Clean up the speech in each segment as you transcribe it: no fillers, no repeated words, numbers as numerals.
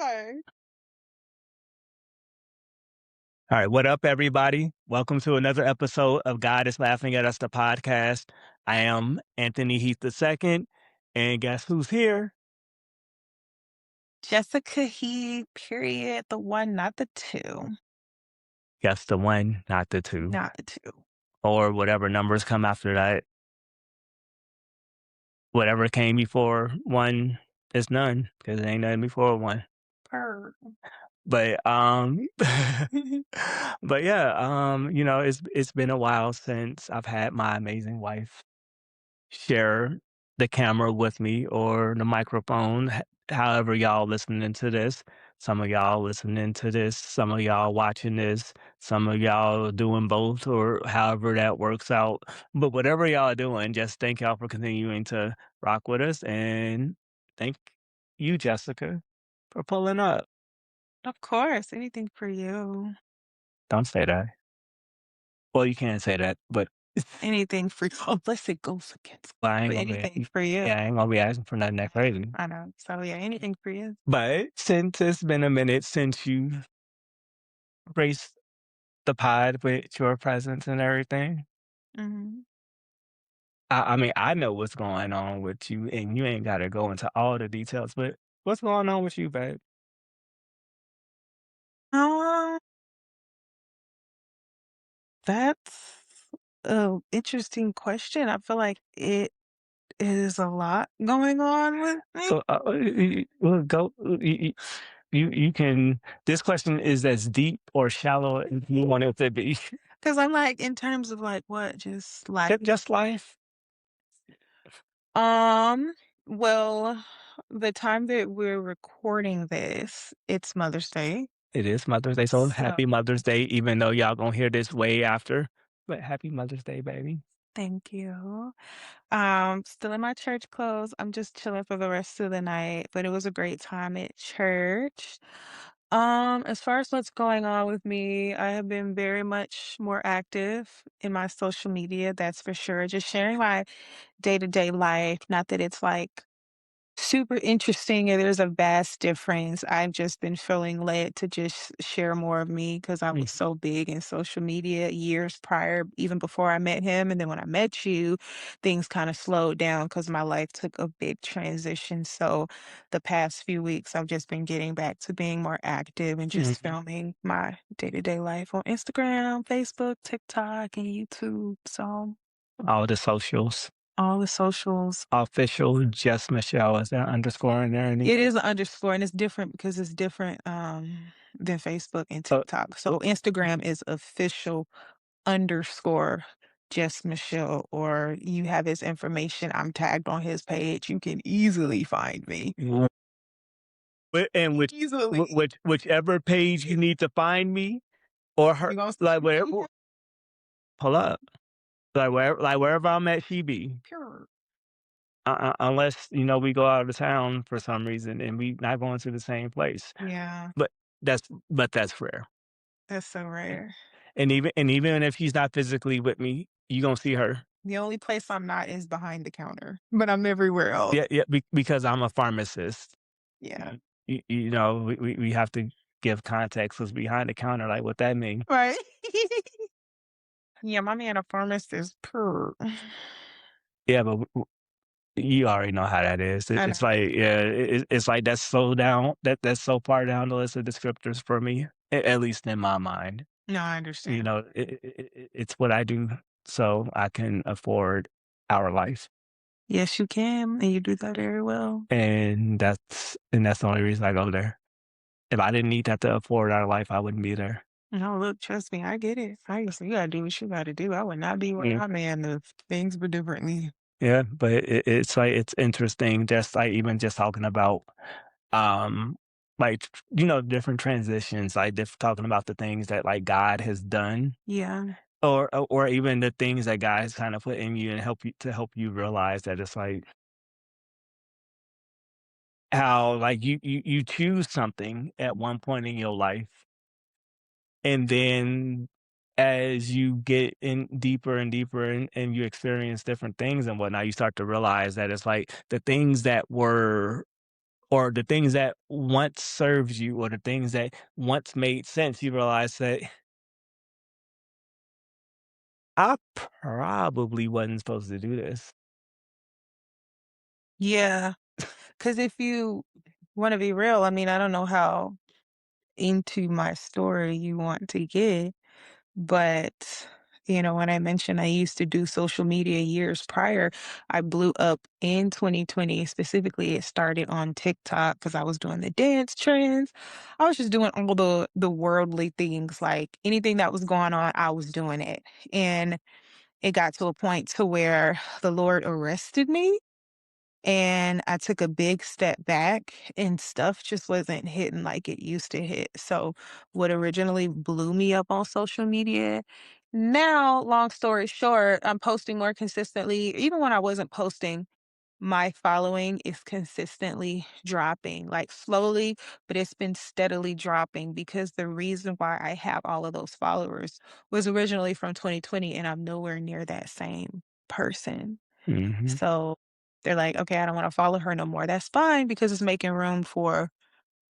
are. All right, what up, everybody? Welcome to another episode of God is Laughing at Us, the podcast. I am Anthony Heath II, and guess who's here? Jessica He, period. The one, not the two. Guess the one, not the two, Not the two. or whatever numbers come after that. Whatever came before one is none, because there ain't nothing before one. Per. But but yeah, it's been a while since I've had my amazing wife share the camera with me or the microphone, however y'all listening to this. Some of y'all listening to this, some of y'all watching this, some of y'all doing both, or however that works out. But whatever y'all doing, just thank y'all for continuing to rock with us. And thank you, Jessica, for pulling up. Of course, anything for you. Don't say that. Well, you can't say that, but Anything for you. Unless it goes against, well, I ain't but gonna anything be, for you. yeah, I ain't gonna be asking for nothing that crazy. I know. So yeah, anything for you. But since it's been a minute since you graced the pod with your presence and everything, hmm I mean, I know what's going on with you, and you ain't got to go into all the details, but what's going on with you, babe? Um, that's a interesting question. I feel like it is a lot going on with me. Well, go. You can. This question is as deep or shallow as you want it to be. Because I'm like, in terms of like what, just life. Just life. Um, well, the time that we're recording this, it's Mother's Day. It is Mother's Day, so So happy Mother's Day, even though y'all gonna hear this way after. But happy Mother's Day, baby. thank you. Still in my church clothes. I'm just chilling for the rest of the night, but it was a great time at church. As far as what's going on with me, I have been very much more active in my social media, that's for sure. Just sharing my day-to-day life. Not that it's like super interesting, and there's a vast difference. I've just been feeling led to just share more of me because I was Mm. so big in social media years prior, even before I met him. And then when I met you, things kind of slowed down because my life took a big transition. So the past few weeks, I've just been getting back to being more active and just Mhm. filming my day-to-day life on Instagram, Facebook, TikTok, and YouTube. So All the socials. all the socials. Official Just Michelle. Is there underscore in there? It is an underscore, and it's different because it's different, than Facebook and Uh, TikTok. So Instagram is official underscore just Michelle, or you have his information. I'm tagged on his page. You can easily find me. w- and Easily. whichever page you need to find me or her, You gonna like see wherever, me? pull up, like wherever I'm at, she be. Pure. Unless we go out of town for some reason and we not going to the same place. Yeah, But that's rare. that's so rare. And even if he's not physically with me, you gonna see her. The only place I'm not is behind the counter, but I'm everywhere else. Yeah, yeah, because I'm a pharmacist. Yeah. We have to give context. What's behind the counter, like what that mean? Right? Yeah, my man a pharmacist. Purr. Yeah, but you already know how that is. I know. It's like, yeah, it's like that's so down. That's so far down the list of descriptors for me, at least in my mind. No, I understand. It's what I do, so I can afford our life, Yes, you can, and you do that very well. and that's the only reason I go there. If I didn't need that to afford our life, I wouldn't be there. No, look, trust me, I get it. I used to, you gotta do what you gotta do. I would not be where I'm at if things were differently. Yeah, but it's like it's interesting, just like even just talking about, um, like different transitions, like talking about the things that like God has done, Yeah. or even the things that God has kind of put in you and help you realize that it's like how like you choose something at one point in your life, and then as you get in deeper and deeper and you experience different things and whatnot, you start to realize that it's like the things that were or the things that once served you or the things that once made sense, you realize that I probably wasn't supposed to do this. Yeah, because if you wanna be real, I mean, I don't know how into my story you want to get, but, when I mentioned I used to do social media years prior, I blew up in 2020. Specifically, it started on TikTok because I was doing the dance trends. I was just doing all the worldly things, like, anything that was going on, I was doing it, and it got to a point to where the Lord arrested me, and I took a big step back and stuff just wasn't hitting like it used to hit. So what originally blew me up on social media, now, long story short, I'm posting more consistently. Even when I wasn't posting, my following is consistently dropping, like slowly, but it's been steadily dropping because the reason why I have all of those followers was originally from 2020 and I'm nowhere near that same person. Mhm. So they're like, "Okay, I don't wanna follow her no more." That's fine because it's making room for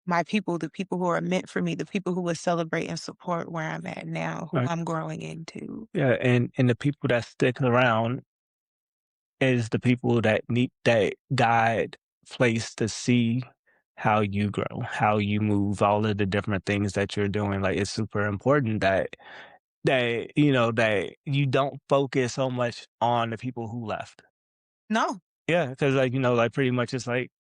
my people, the people who are meant for me, the people who will celebrate and support where I'm at now, who Right. I'm growing into. Yeah, and the people that stick around is the people that need that guide place to see how you grow, how you move, all of the different things that you're doing. Like it's super important that you don't focus so much on the people who left. No. Yeah, because like like pretty much it's like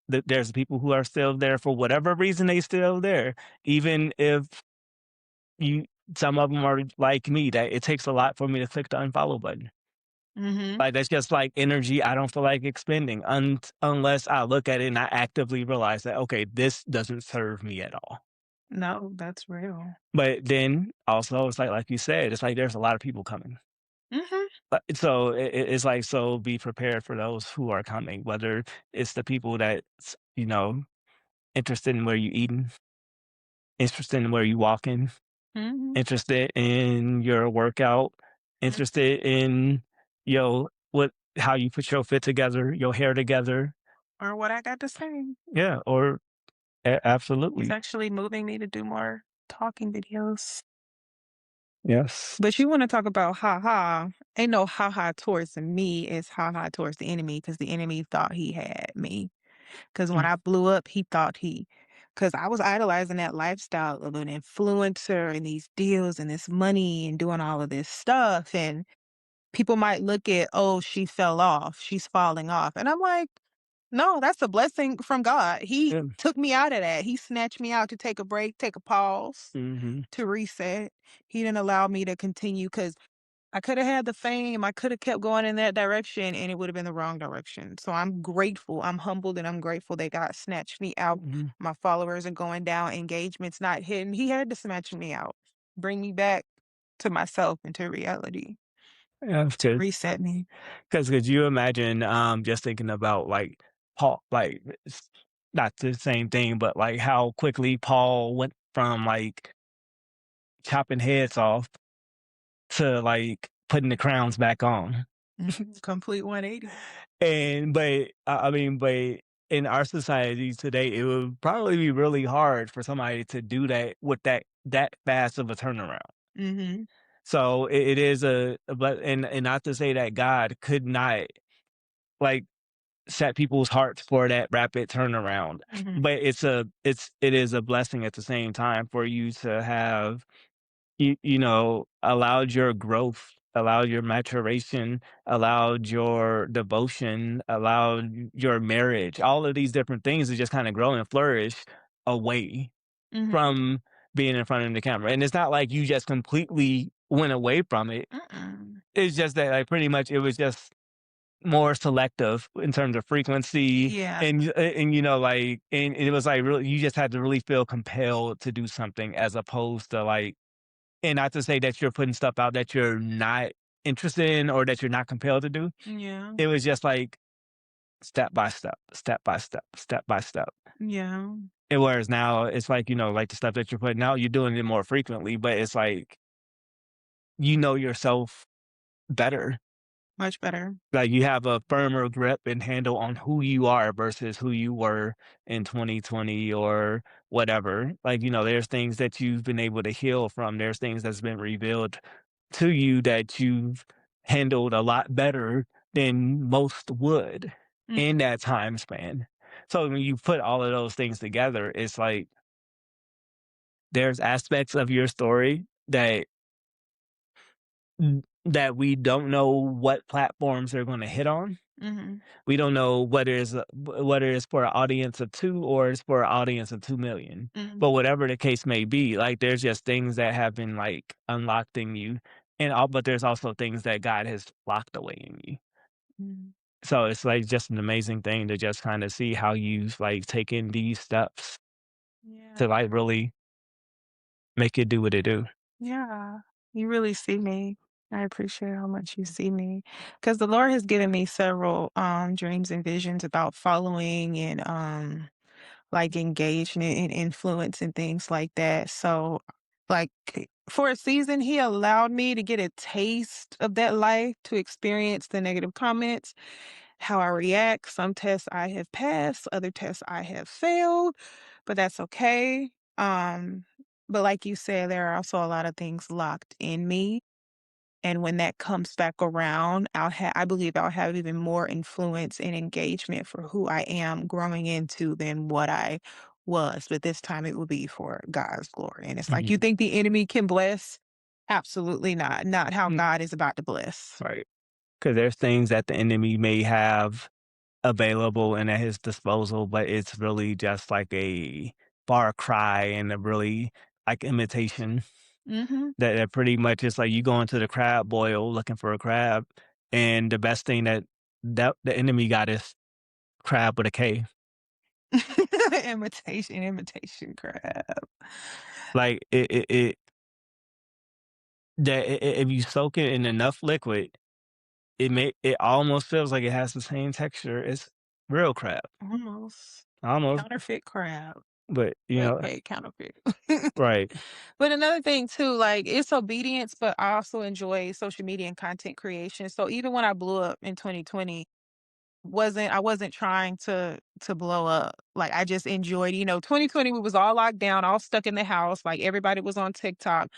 there's people who are still there for whatever reason they still there, even if you some of them are like me that it takes a lot for me to click the unfollow button. Mhm. Like, that's just, like, energy I don't feel like expending unless I look at it and I actively realize that, "Okay, this doesn't serve me at all." No, that's real. But then, also, it's like you said, it's like there's a lot of people coming. Mhm. But so it's like, so be prepared for those who are coming, whether it's the people that's, interested in where you eating, interested in where you walking, Mhm. interested in your workout, Mm. interested in, what how you put your fit together, your hair together. Or what I got to say. Yeah, or He's absolutely. actually moving me to do more talking videos. Yes. But you wanna talk about ha-ha. Ain't no ha-ha towards me, it's ha-ha towards the enemy because the enemy thought he had me. Because when Mm, I blew up, he thought because I was idolizing that lifestyle of an influencer and these deals and this money and doing all of this stuff, and people might look at, "Oh, she fell off, she's falling off," and I'm like, "No, that's a blessing from God." He yeah, took me out of that. He snatched me out to take a break, take a pause, mhm, to reset. He didn't allow me to continue because I coulda had the fame, I coulda kept going in that direction, and it would've been the wrong direction. So I'm grateful, I'm humbled, and I'm grateful that God snatched me out. mhm. My followers are going down, engagement's not hitting. He had to snatch me out, bring me back to myself and to reality, Yeah, to reset me. 'cause could you imagine, just thinking about, like, Paul like, it's not the same thing, but, like, how quickly Paul went from, like, chopping heads off to, like, putting the crowns back on. Complete 180. But in our society today, it would probably be really hard for somebody to do that with that fast of a turnaround. Mhm, So it is but and not to say that God could not like set people's hearts for that rapid turnaround, mhm, but it is a blessing at the same time for you to have allowed your growth, allowed your maturation, allowed your devotion, allowed your marriage, all of these different things to just kind of grow and flourish away mhm. from being in front of the camera. And it's not like you just completely went away from it. Mm-mm. It's just that like pretty much it was just more selective in terms of frequency Yeah. and and it was like really you just had to really feel compelled to do something as opposed to like and not to say that you're putting stuff out that you're not interested in or that you're not compelled to do. Yeah. It was just like step by step, step by step, step by step. Yeah. And whereas now it's like, like the stuff that you're putting out, you're doing it more frequently, but it's like you know yourself better. Much better. Like, you have a firmer grip and handle on who you are versus who you were in 2020 or whatever. Like, there's things that you've been able to heal from. There's things that's been revealed to you that you've handled a lot better than most would Mm, in that time span. So when you put all of those things together, it's like there's aspects of your story that we don't know what platforms they're gonna hit on. mhm, We don't know whether it's for an audience of 2 or it's for an audience of 2,000,000. mhm, But whatever the case may be, like, there's just things that have been, like, unlocked in you, but there's also things that God has locked away in you. mhm. So it's, like, just an amazing thing to just kinda see how you've, like, taken these steps Yeah. to, like, really make it do what it do. Yeah. You really see me. I appreciate how much you see me, because the Lord has given me several, dreams and visions about following and, like, engagement and influence and things like that. So, like, for a season, he allowed me to get a taste of that life, to experience the negative comments, how I react. Some tests I have passed, other tests I have failed, but that's okay. Um, but like you said, there are also a lot of things locked in me. And when that comes back around, I believe I'll have even more influence and engagement for who I am growing into than what I was. But this time it will be for God's glory. And it's like, you Mhm. think the enemy can bless? Absolutely not. Not how Mm, God is about to bless. right. 'Cause there's things that the enemy may have available and at his disposal, but it's really just like a far cry and a really like imitation Hmm. that pretty much is like you go into the crab boil looking for a crab, and the best thing that the enemy got is crab with a K. Imitation crab. Like if you soak it in enough liquid, it almost feels like it has the same texture as real crab. Almost. Almost, Counterfeit crab. but AKA counterfeit. right. But another thing too, like, it's obedience, but I also enjoy social media and content creation. So even when I blew up in 2020, I wasn't trying to blow up. Like, I just enjoyed, 2020 we was all locked down, all stuck in the house, like everybody was on TikTok.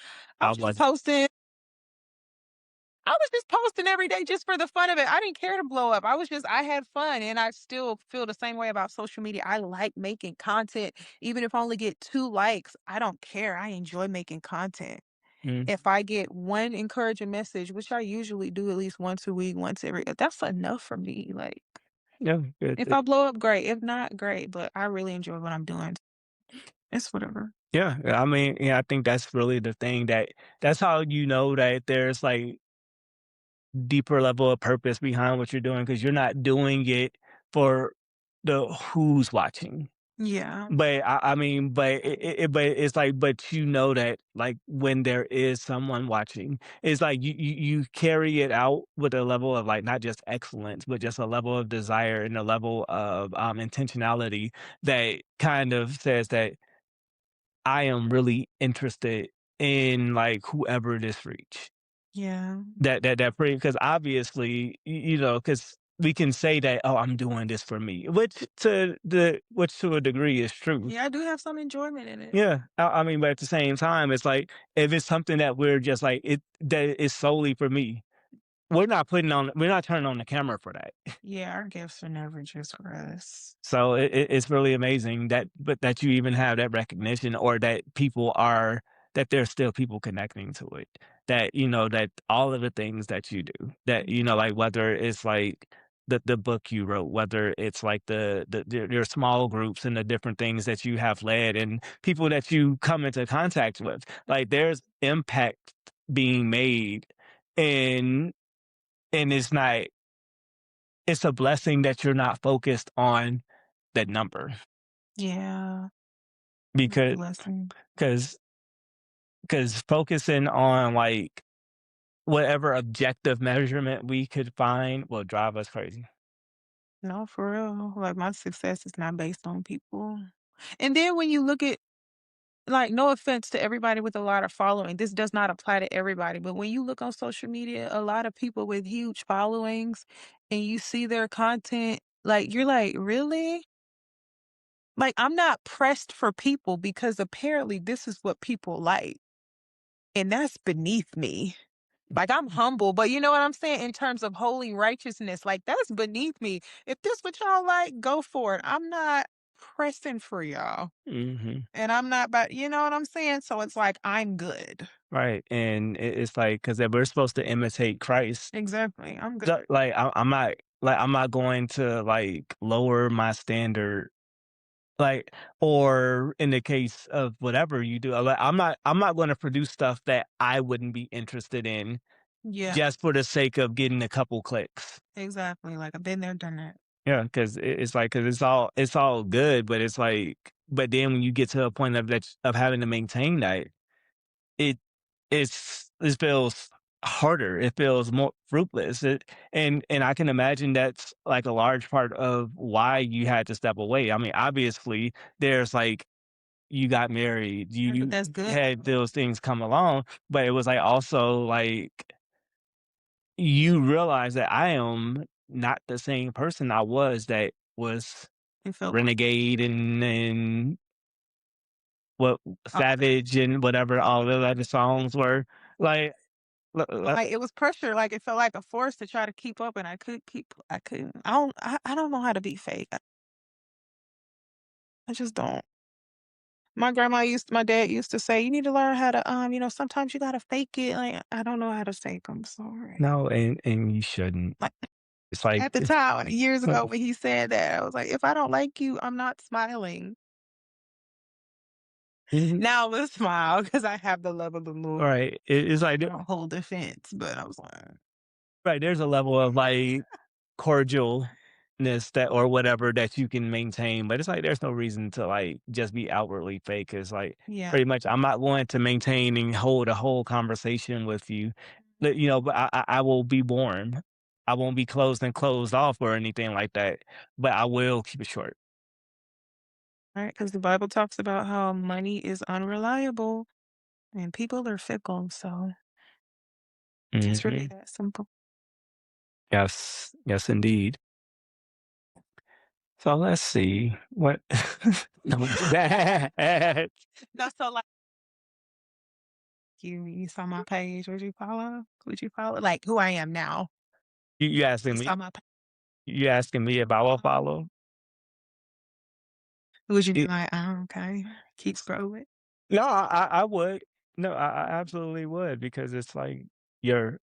I I was just was posting I was just posting every day just for the fun of it. I didn't care to blow up. I had fun, and I still feel the same way about social media. I like making content. Even if I only get 2 likes, I don't care. I enjoy making content. mm, If I get one encouraging message, which I usually do at least once a week, once every that's enough for me. Like, yeah, if I blow up, great. If not, great. But I really enjoy what I'm doing. It's whatever. yeah, I mean, yeah, I think that's really the thing that's how you know that there's like deeper level of purpose behind what you're doing because you're not doing it for the who's watching. Yeah. But I mean, but it's like, but you know that like when there is someone watching, it's like you carry it out with a level of like not just excellence, but just a level of desire and a level of intentionality that kind of says that I am really interested in like whoever this reach. Yeah. That pretty because obviously, because we can say that, "Oh, I'm doing this for me," which to a degree is true. Yeah, I do have some enjoyment in it. Yeah, I mean, but at the same time, it's like, if it's something that we're just like that is solely for me, we're not turning on the camera for that. Yeah, our gifts are never just for us. So it's really amazing that you even have that recognition or that there's still people connecting to it. That that all of the things that you do, that like whether it's like the book you wrote, whether it's like your small groups and the different things that you have led and people that you come into contact with, like there's impact being made, and it's not, it's a blessing that you're not focused on the number Yeah, it's a because blessing. because because focusing on like whatever objective measurement we could find will drive us crazy. No, for real. Like, my success is not based on people. And then when you look at like, no offense to everybody with a lot of following, this does not apply to everybody, but when you look on social media, a lot of people with huge followings and you see their content, like, you're like, "Really?" Like, I'm not pressed for people because apparently this is what people like, and that's beneath me. Like, I'm humble, but you know what I'm saying? In terms of holy righteousness, like, that's beneath me. If this what y'all like, go for it. I'm not pressing for y'all, Mhm. and I'm not about you know what I'm saying? So it's like, I'm good. Right, and it's like because we're supposed to imitate Christ. Exactly, I'm So, good. like, I'm not going to, like, lower my standard, like, or in the case of whatever you do, like, I'm not gonna produce stuff that I wouldn't be interested in Yeah, just for the sake of getting a couple clicks. exactly, like, I've been there, done that. Yeah, because it's like, because it's all good, but it's like, but then when you get to a point of that of having to maintain that, it it feels harder. It feels more fruitless. And I can imagine that's like a large part of why you had to step away. I mean, obviously, there's like you got married, you That's good. had those things come along, but it was like also like you realize that I am not the same person I was that was It felt renegade and what savage and whatever all the other songs were like. like, it was pressure, like, it felt like a force to try to keep up, and I couldn't. I don't know how to be fake. I just don't. My dad used to say, "You need to learn how to, sometimes you gotta fake it." Like, I don't know how to fake. I'm sorry. No, and you shouldn't. Like, It's like at the time, years ago when he said that, I was like, "If I don't like you, I'm not smiling." mhm, Now let's smile because I have the love of the Lord. right. It's like I don't hold defense, but I was like, right, there's a level of like cordialness that or whatever that you can maintain, but it's like there's no reason to like just be outwardly fake. It's like yeah. pretty much I'm not going to maintain and hold a whole conversation with you. You know, but I will be warm. I won't be closed and closed off or anything like that, but I will keep it short. Right? Because the Bible talks about how money is unreliable and people are fickle, so it's really Mhm. that simple. Yes, yes, indeed. So let's see what. Don't do that. No, so, like, you saw my page, would you follow? Would you follow? Like, who I am now. You You asking me? saw my pa You asking me if I will uh-huh. follow? Would you be It like, "Oh, okay, keep scrolling?" no, I would. No, I absolutely would because it's like you're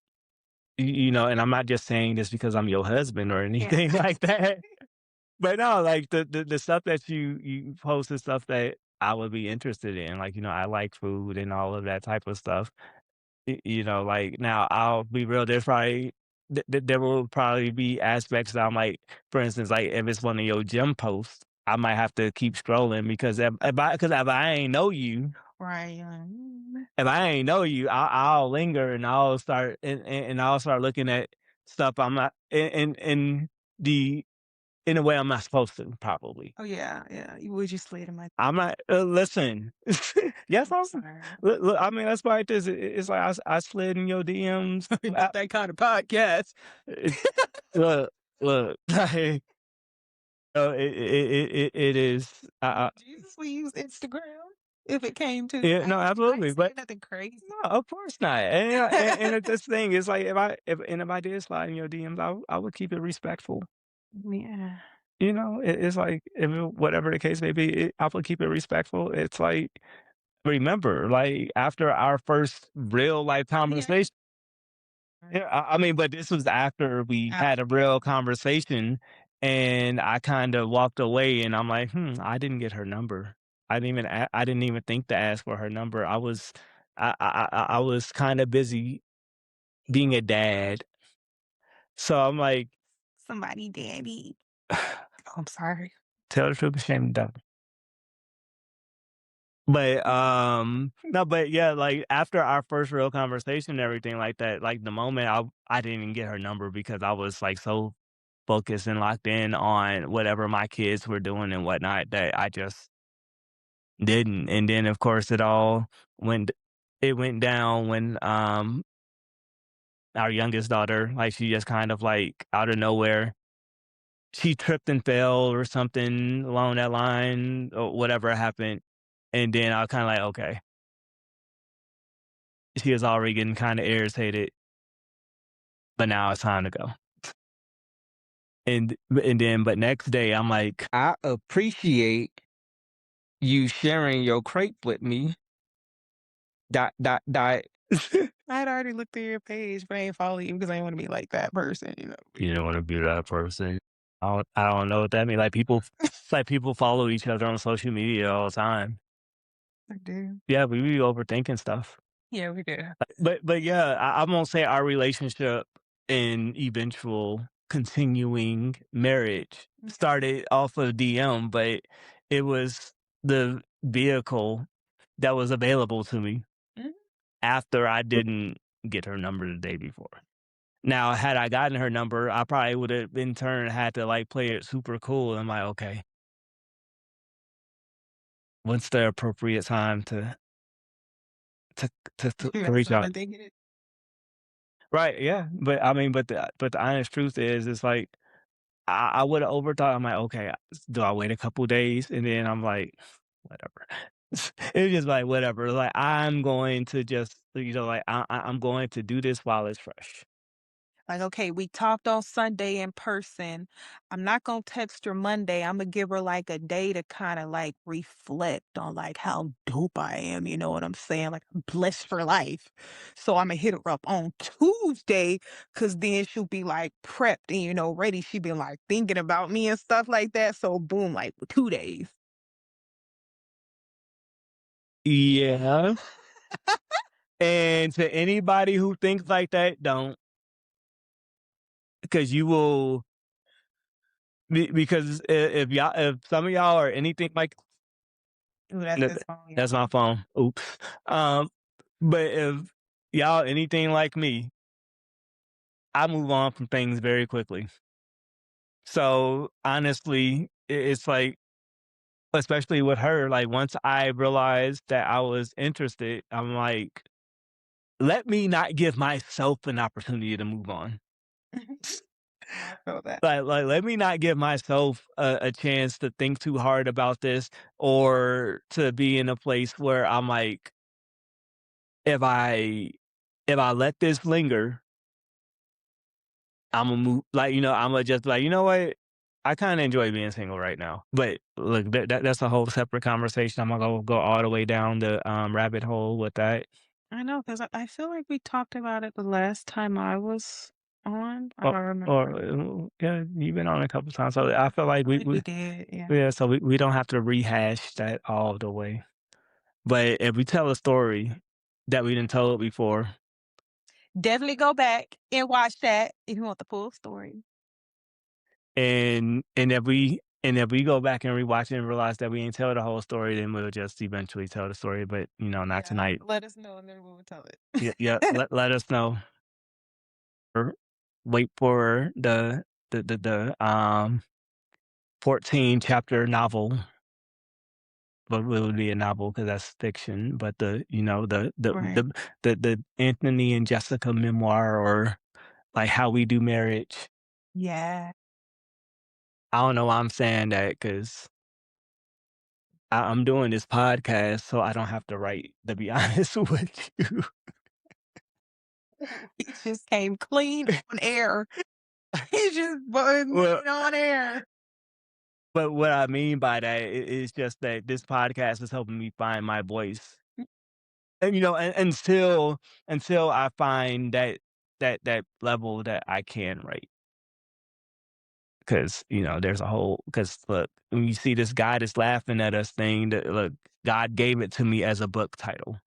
you know, and I'm not just saying this because I'm your husband or Yeah. anything like that. But no, like the stuff that you post is stuff that I would be interested in. Like, you know, I like food and all of that type of stuff. You know, like now I'll be real, there's probably there will probably be aspects that I'm like, for instance, like if it's one of your gym posts, I might have to keep scrolling because if I ain't know you, Right, you're like, "Mm." if I ain't know you, I'll linger and I'll start and I'll start looking at stuff I'm not the in a way I'm not supposed to probably. Oh, yeah, yeah, you would you slid in my I'm not listen. Yes, I'm sorry. look, I mean, that's why it's like I slid in your DMs. Not that kind of podcast. It look, look, like, it is, Jesus, we use Instagram if it came to yeah, no, I ain't absolutely, but saying nothing crazy. no, of course not, and this thing is like, if I did slide in your DMs, I would keep it respectful, Yeah. you know? It's like, if whatever the case may be, I would keep it respectful. It's like, remember, like, after our first real life Yeah. conversation. Right. Yeah, I mean, but this was after we had a After. real conversation, and I kinda walked away, and I'm like, "Hmm, I didn't get her number." I didn't even think to ask for her number. I was kinda busy being a dad. So I'm like, Somebody daddy. Oh, I'm sorry. "Tell the truth, be ashamed of the devil." But, no, but yeah, like, after our first real conversation and everything like that, like, the moment I didn't even get her number because I was, like, so focused and locked in on whatever my kids were doing and whatnot that I just didn't, and then, of course, went it went down when, our youngest daughter, like, she just kind of, like, out of nowhere, she tripped and fell or something along that line or whatever happened, and then I was kinda like, "Okay." She was already getting kinda irritated, but now it's time to go. But next day, I'm like, "I appreciate you sharing your crepe with me, dot, dot, dot." I'd already looked through your page, but I ain't follow you because I didn't wanna be like that person, you know You me. don't wanna be that person. I don't know what that means. Like, people it's like people follow each other on social media all the time. I do. Yeah, we be overthinking stuff. Yeah, we do. But yeah, I won't say our relationship and eventual continuing marriage started off of DM, but it was the vehicle that was available to me Mhm. after I didn't get her number the day before. Now, had I gotten her number, I probably would have in turn had to like play it super cool. I'm like, okay, what's the appropriate time to You to gotta reach start out? thinking it. Right? Yeah, but I mean, but the honest truth is, it's like I would have overthought. I'm like, okay, do I wait a couple days? And then I'm like, whatever. It's just like whatever. Like I'm going to just like I'm going to do this while it's fresh. Like, okay, we talked on Sunday in person. I'm not gonna text her Monday. Imma give her, like, a day to kinda, like, reflect on, like, how dope I am, you know what I'm saying? Like, I'm blessed for life. So Imma hit her up on Tuesday, cause then she'll be, like, prepped and, ready. She been, like, thinking about me and stuff like that, so boom, like, 2 days. Yeah. And to anybody who thinks like that, don't, because you will because if some of y'all are anything like Ooh, that's th his phone, that's my y'all. phone, oops. But if y'all anything like me, I move on from things very quickly. So, honestly, it's like especially with her, like, once I realized that I was interested, I'm like, "Let me not give myself an opportunity to move on." I feel that. Let me not give myself a chance to think too hard about this or to be in a place where I'm like, if I if I let this linger, Imma move like, Imma just like, "You know what? I kinda enjoy being single right now." But look, that's a whole separate conversation. I'm gonna go all the way down the, rabbit hole with that. I know, 'cause I feel like we talked about it the last time I was on. I Or don't remember. yeah, you've been on a couple times, so I feel like I feel like we did, yeah. yeah, so we don't have to rehash that all the way. But if we tell a story that we didn't told before, Definitely go back and watch that if you want the full story. and if we go back and rewatch it and realize that we ain't tell the whole story, then we'll just eventually tell the story, but, not Yeah, tonight. let us know and then we'll tell Yeah, it. yeah, let us know or wait for the 14 chapter novel, but it would be a novel because that's fiction, but Right. the Anthony and Jessica memoir or, like, How We Do Marriage. Yeah. I don't know why I'm saying that because I'm doing this podcast, so I don't have to write, to be honest with you. He just came clean on air. He just wasn't Well, on air. but what I mean by that is just that this podcast is helping me find my voice. And, until I find that level that I can write. Because there's a whole because look, when you see this guy that's laughing at us thing, that look, God gave it to me as a book title.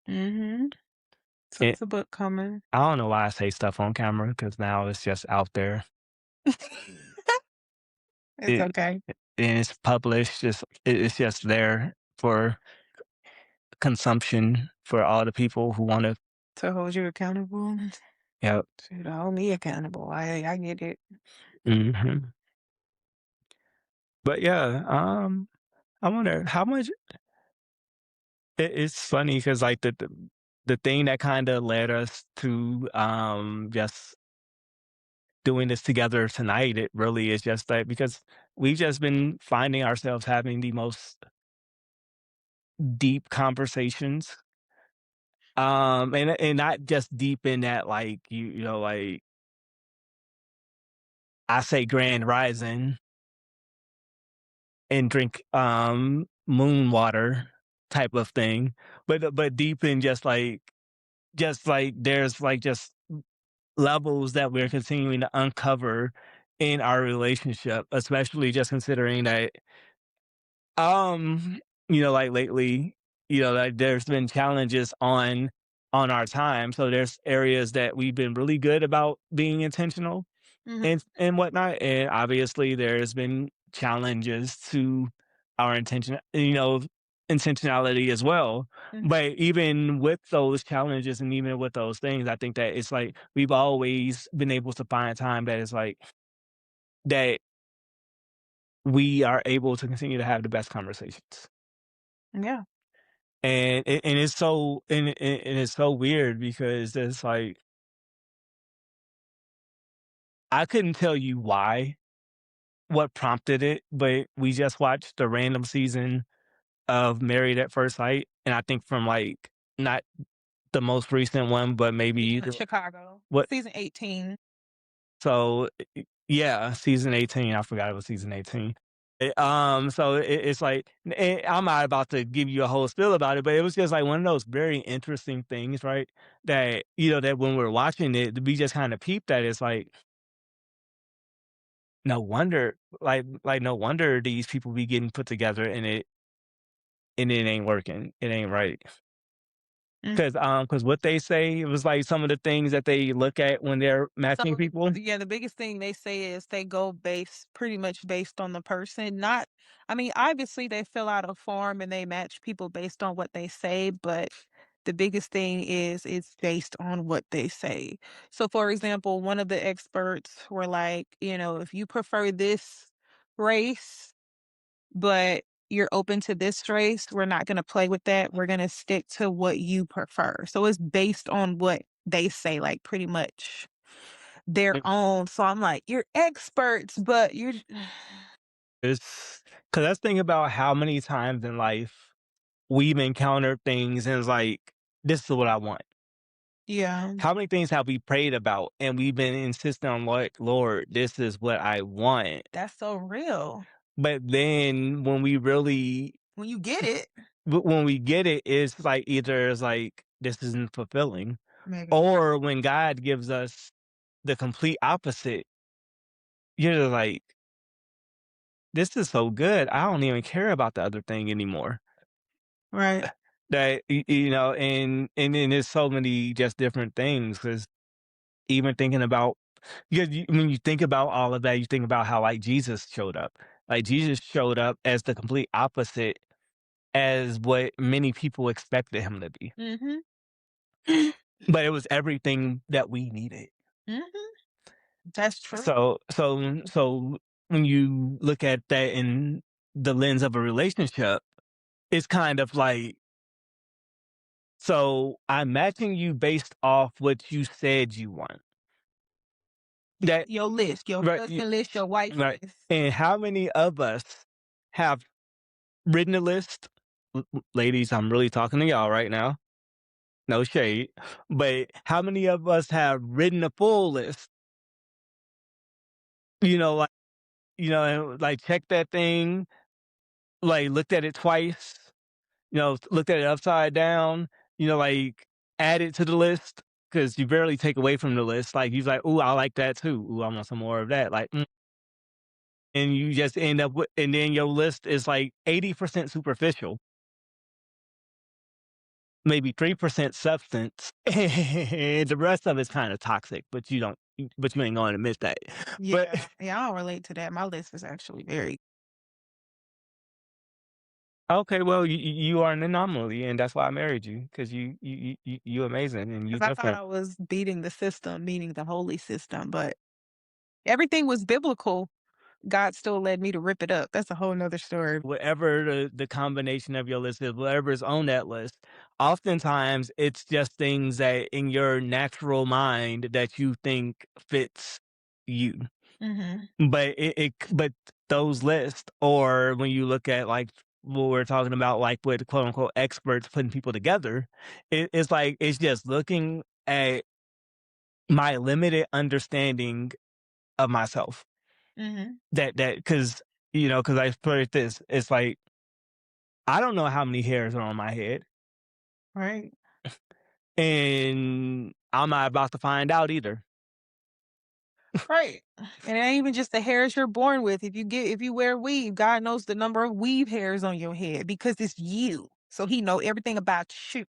Mhm. So And it's a book coming. I don't know why I say stuff on camera because now it's just out there. It's It okay and it's published. It's just there for consumption for all the people who want to. to hold you accountable. Yep. Shoot, hold me accountable. I get it. Hmm. But yeah, I wonder how much. It's funny because like, the thing that kinda led us to, just doing this together tonight, it really is just that because we've just been finding ourselves having the most deep conversations, and not just deep in that, like, you know, like, I say grand rising and drink, moon water type of thing, but deep in just like there's, like, just levels that we're continuing to uncover in our relationship, especially just considering that, um, like lately, like there's been challenges on our time. So there's areas that we've been really good about being intentional Mhm, and whatnot. And obviously there's been challenges to our intentionality as well. mhm. But even with those challenges and even with those things, I think that it's like we've always been able to find time that is like that we are able to continue to have the best conversations. Yeah. And it's so and it's so weird because it's like I couldn't tell you why, what prompted it, but we just watched a random season of Married at First Sight, and I think from, like, not the most recent one, but maybe Yeah, Chicago, what season 18. so, yeah, season 18, I forgot it was season 18. So it's like I'm not about to give you a whole spiel about it, but it was just, like, one of those very interesting things, right, that, that when we're watching it, we just kinda peeped that it's like, no wonder no wonder these people be getting put together and it ain't working, it ain't right. Cause what they say, it was, like, some of the things that they look at when they're matching So, people. yeah, the biggest thing they say is they go pretty much based on the person. Not, I mean, obviously they fill out a form and they match people based on what they say, but the biggest thing is it's based on what they say. So, for example, one of the experts were like, if you prefer this race, but you're open to this race, we're not going to play with that. We're going to stick to what you prefer. So it's based on what they say, like pretty much their own. So I'm like, "You're experts, but you're." It's because let's think about how many times in life we've encountered things and it's like, "This is what I want." Yeah, How many things have we prayed about and we've been insisting on, like, "Lord, this is what I want." that's so real. But then when we really When you get it, when we get it, it's like either it's like, "This isn't fulfilling," maybe. or when God gives us the complete opposite, you're just like, "This is so good, I don't even care about the other thing anymore." Right. That and then there's so many just different things because even thinking about when you think about all of that, you think about how, like, Jesus showed up. Like, Jesus showed up as the complete opposite as what many people expected him to be, Mhm. but it was everything that we needed. Mhm. That's true. So when you look at that in the lens of a relationship, it's kind of like, so I'm matching you based off what you said you want. That Your list, your right, husband list, your wife right. list. And how many of us have written a list? Ladies, I'm really talking to y'all right now. No shade. But how many of us have written a full list? Like, and like checked that thing, like looked at it twice, looked at it upside down, like add it to the list because you barely take away from the list. Like, you're like, "Ooh, I like that too. Ooh, I want some more of that." Like, and you just end up with, and then your list is like 80% superficial, maybe 3% substance, and the rest of it's kind of toxic, but you ain't going to admit that. But Yeah, yeah, I don't relate to that. My list is actually very okay, well, you are an anomaly, and that's why I married you because you amazing and you because I thought different. I was beating the system, meaning the holy system, but everything was biblical. God still led me to rip it up. That's a whole nother story. Whatever the combination of your list is, whatever's on that list, oftentimes it's just things that in your natural mind that you think fits you. Mhm, But those lists, or when you look at like what we're talking about, like with quote unquote experts putting people together, it's like it's just looking at my limited understanding of myself. mhm, That because because I put it this, it's like I don't know how many hairs are on my head, right, and I'm not about to find out either. right, and it ain't even just the hairs you're born with. If you wear weave, God knows the number of weave hairs on your head because it's you. So he know everything about you.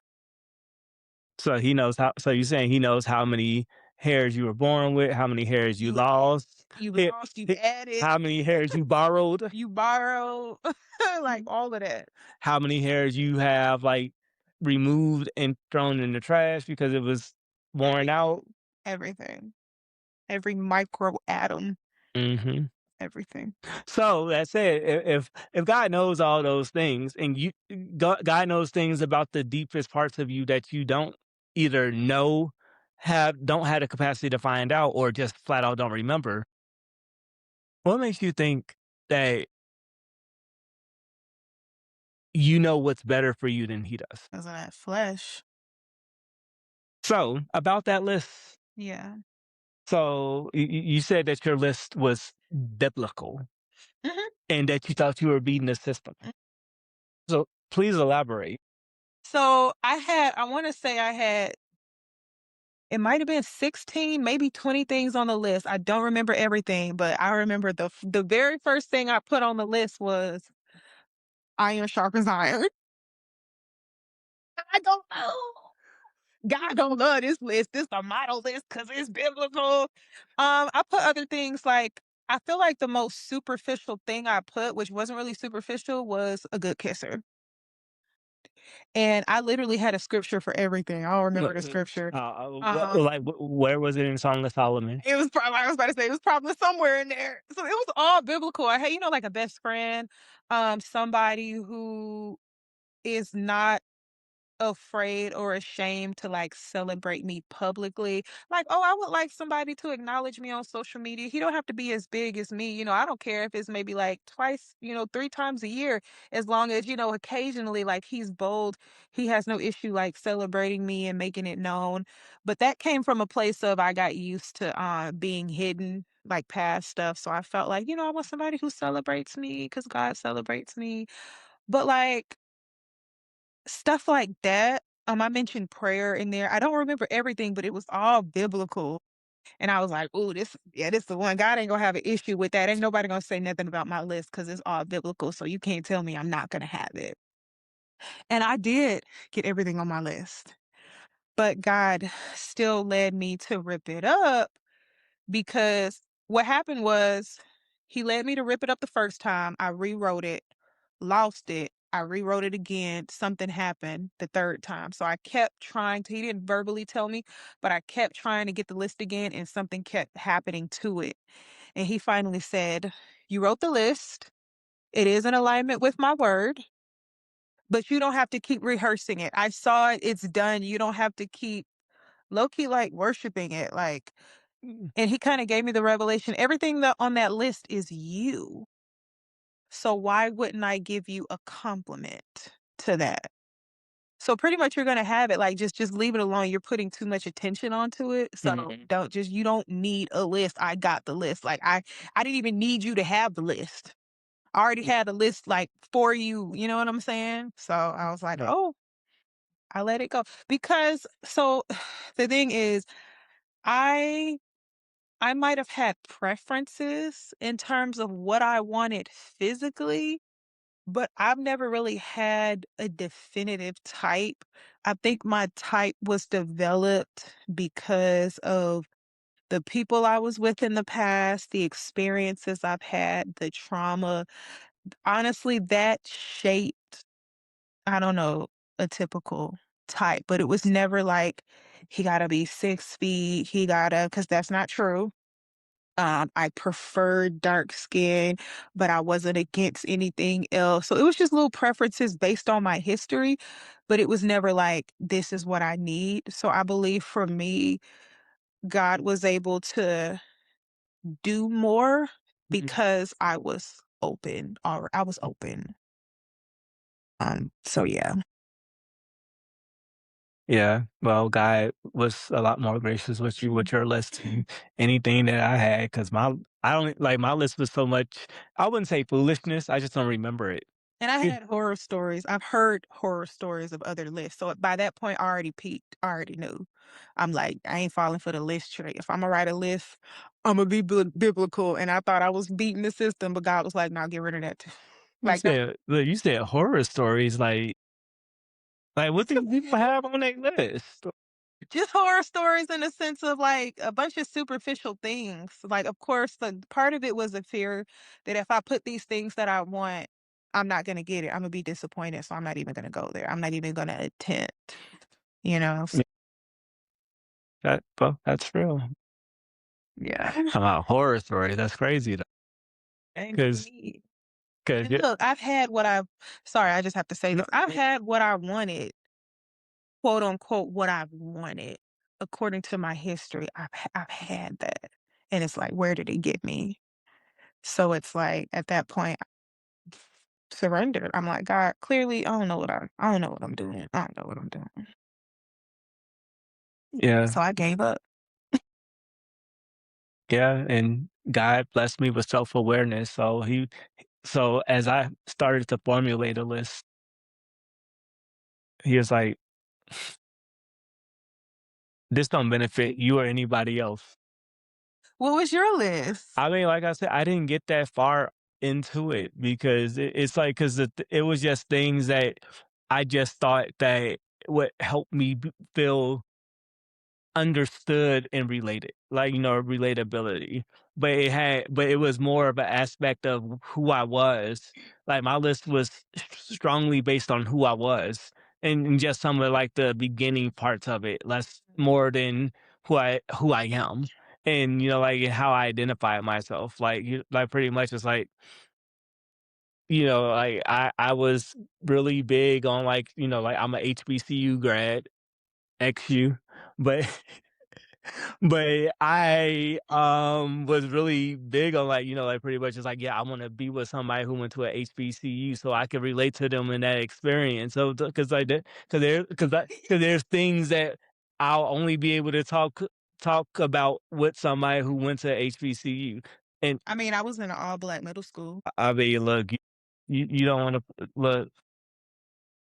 So he knows how. So you're saying he knows how many hairs you were born with, how many hairs you You add, lost, you hi- lost, you hi- added, how many hairs you borrowed, you borrow, like all of that. how many hairs you have like removed and thrown in the trash because it was worn out. Everything. Everything. Every micro atom, hmm everything. So that said, if God knows all those things, and God knows things about the deepest parts of you that you don't either know, don't have the capacity to find out, or just flat out don't remember, what makes you think that you know what's better for you than He does? 'Cause of that flesh. So about that list, Yeah. so you said that your list was biblical Mhm. and that you thought you were beating the system. Mm. So please elaborate. So I wanna say I had it might have been 16, maybe 20 things on the list. I don't remember everything, but I remember the very first thing I put on the list was iron sharpens iron. I don't know. God don't love this list. This a model list because it's biblical. I put other things like I feel like the most superficial thing I put, which wasn't really superficial, was a good kisser. And I literally had a scripture for everything. I don't remember the scripture. Um, Where was it in Song of Solomon? it was probably I was about to say it was probably somewhere in there. So it was all biblical. I had, like a best friend, somebody who is not afraid or ashamed to like celebrate me publicly. Like, oh, I would like somebody to acknowledge me on social media. He don't have to be as big as me. I don't care if it's maybe like twice, 3 times a year, as long as, occasionally like he's bold. He has no issue like celebrating me and making it known. But that came from a place of I got used to being hidden like past stuff. So I felt like, I want somebody who celebrates me because God celebrates me. But like stuff like that. I mentioned prayer in there. I don't remember everything, but it was all biblical. And I was like, "Ooh, this the one. God ain't gonna have an issue with that. Ain't nobody gonna say nothing about my list because it's all biblical. So you can't tell me I'm not gonna have it." And I did get everything on my list, but God still led me to rip it up because what happened was he led me to rip it up the first time. I rewrote it, lost it. I rewrote it again. Something happened the third time. So I kept trying to, he didn't verbally tell me, but I kept trying to get the list again and something kept happening to it. And he finally said, "You wrote the list. It is in alignment with my word, but you don't have to keep rehearsing it. I saw it. It's done. You don't have to keep low key like worshiping it. Like, Mm, and he kinda gave me the revelation, everything that on that list is you. So why wouldn't I give you a compliment to that? So pretty much you're gonna have it, like, just leave it alone. You're putting too much attention onto it. So you don't need a list. I got the list. Like, I didn't even need you to have the list. I already mm, had a list, like, for you, you know what I'm saying? So I was like, right. "Oh, I let it go." Because so the thing is, I I might have had preferences in terms of what I wanted physically, but I've never really had a definitive type. I think my type was developed because of the people I was with in the past, the experiences I've had, the trauma. Honestly, that shaped, I don't know, a typical type, but it was never like, he gotta be 6 feet, he gotta, because that's not true. I preferred dark skin, but I wasn't against anything else. So it was just little preferences based on my history, but it was never like, this is what I need. So I believe for me, God was able to do more Mhm. because I was open, or I was open. So yeah. Yeah, well, God was a lot more gracious with you with your list than anything that I had, because I don't like, my list was so much, I wouldn't say foolishness, I just don't remember it. And I Yeah. had horror stories. I've heard horror stories of other lists. So by that point, I already peaked. I already knew. I'm like, I ain't falling for the list trick. If I'm gonna write a list, I'm gonna be biblical. And I thought I was beating the system, but God was like, "No, get rid of that too." You Like, no, said look, you said horror stories, like, what do people have on their list? just horror stories in the sense of like a bunch of superficial things. Like, of course, the part of it was a fear that if I put these things that I want, I'm not gonna get it. I'm gonna be disappointed. So I'm not even gonna go there. I'm not even gonna attempt. You know. Yeah, that's real. Yeah. About horror story, that's crazy though, And for 'cause me, 'cause and yeah, look, I've had what I've sorry, I just have to say this. I've had what I wanted, quote unquote, what I've wanted. According to my history, I've had that. And it's like, where did it get me? So it's like at that point, I surrendered. I'm like, God, clearly I don't know what I'm doing. I don't know what I'm doing. yeah, So I gave up. yeah, and God blessed me with self-awareness, so as I started to formulate a list, he was like, "This don't benefit you or anybody else." What was your list? I mean, like I said, I didn't get that far into it because it's like, 'cause it was just things that I just thought that would help me feel understood and related, like, relatability. But it was more of an aspect of who I was. Like, my list was strongly based on who I was, and just some of, like, the beginning parts of it, less more than who I am, and, like, how I identify myself. Like, pretty much it's like, like, I was really big on, like, like, I'm a HBCU grad, XU, but but I, was really big on, like, like, pretty much just like, yeah, I wanna be with somebody who went to a HBCU so I could relate to them in that experience. So, because like that, because there's things that I'll only be able to talk about with somebody who went to HBCU. And I mean, I was in an all black middle school. I mean, look, you don't wanna look.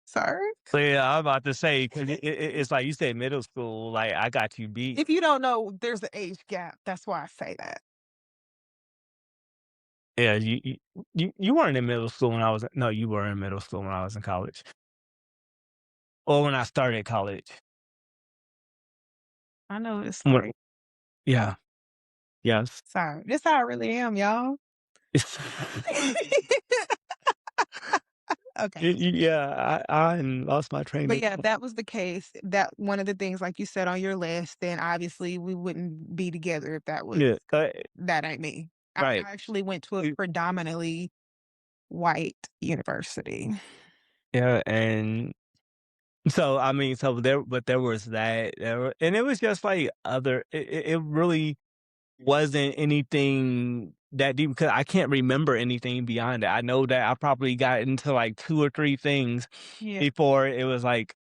Sorry. So, yeah, I'm about to say, 'cause it's like you said middle school, like, I got you beat. If you don't know, there's an age gap. That's why I say that. Yeah, you weren't in middle school when I was no, you were in middle school when I was in college, or when I started college. I know it's When like, Yeah, yes. sorry. This how I really am, y'all. It's Okay. yeah, I lost my train But of yeah, if thought. that was the case, that one of the things, like you said on your list, then obviously we wouldn't be together if that was Yeah, 'cause that ain't me. I right. actually went to a Y predominantly white university. Yeah, and so, I mean, there was that, and it was just, like, it really wasn't anything that deep because I can't remember anything beyond that. I know that I probably got into, like, 2 or 3 things Yeah. before it was like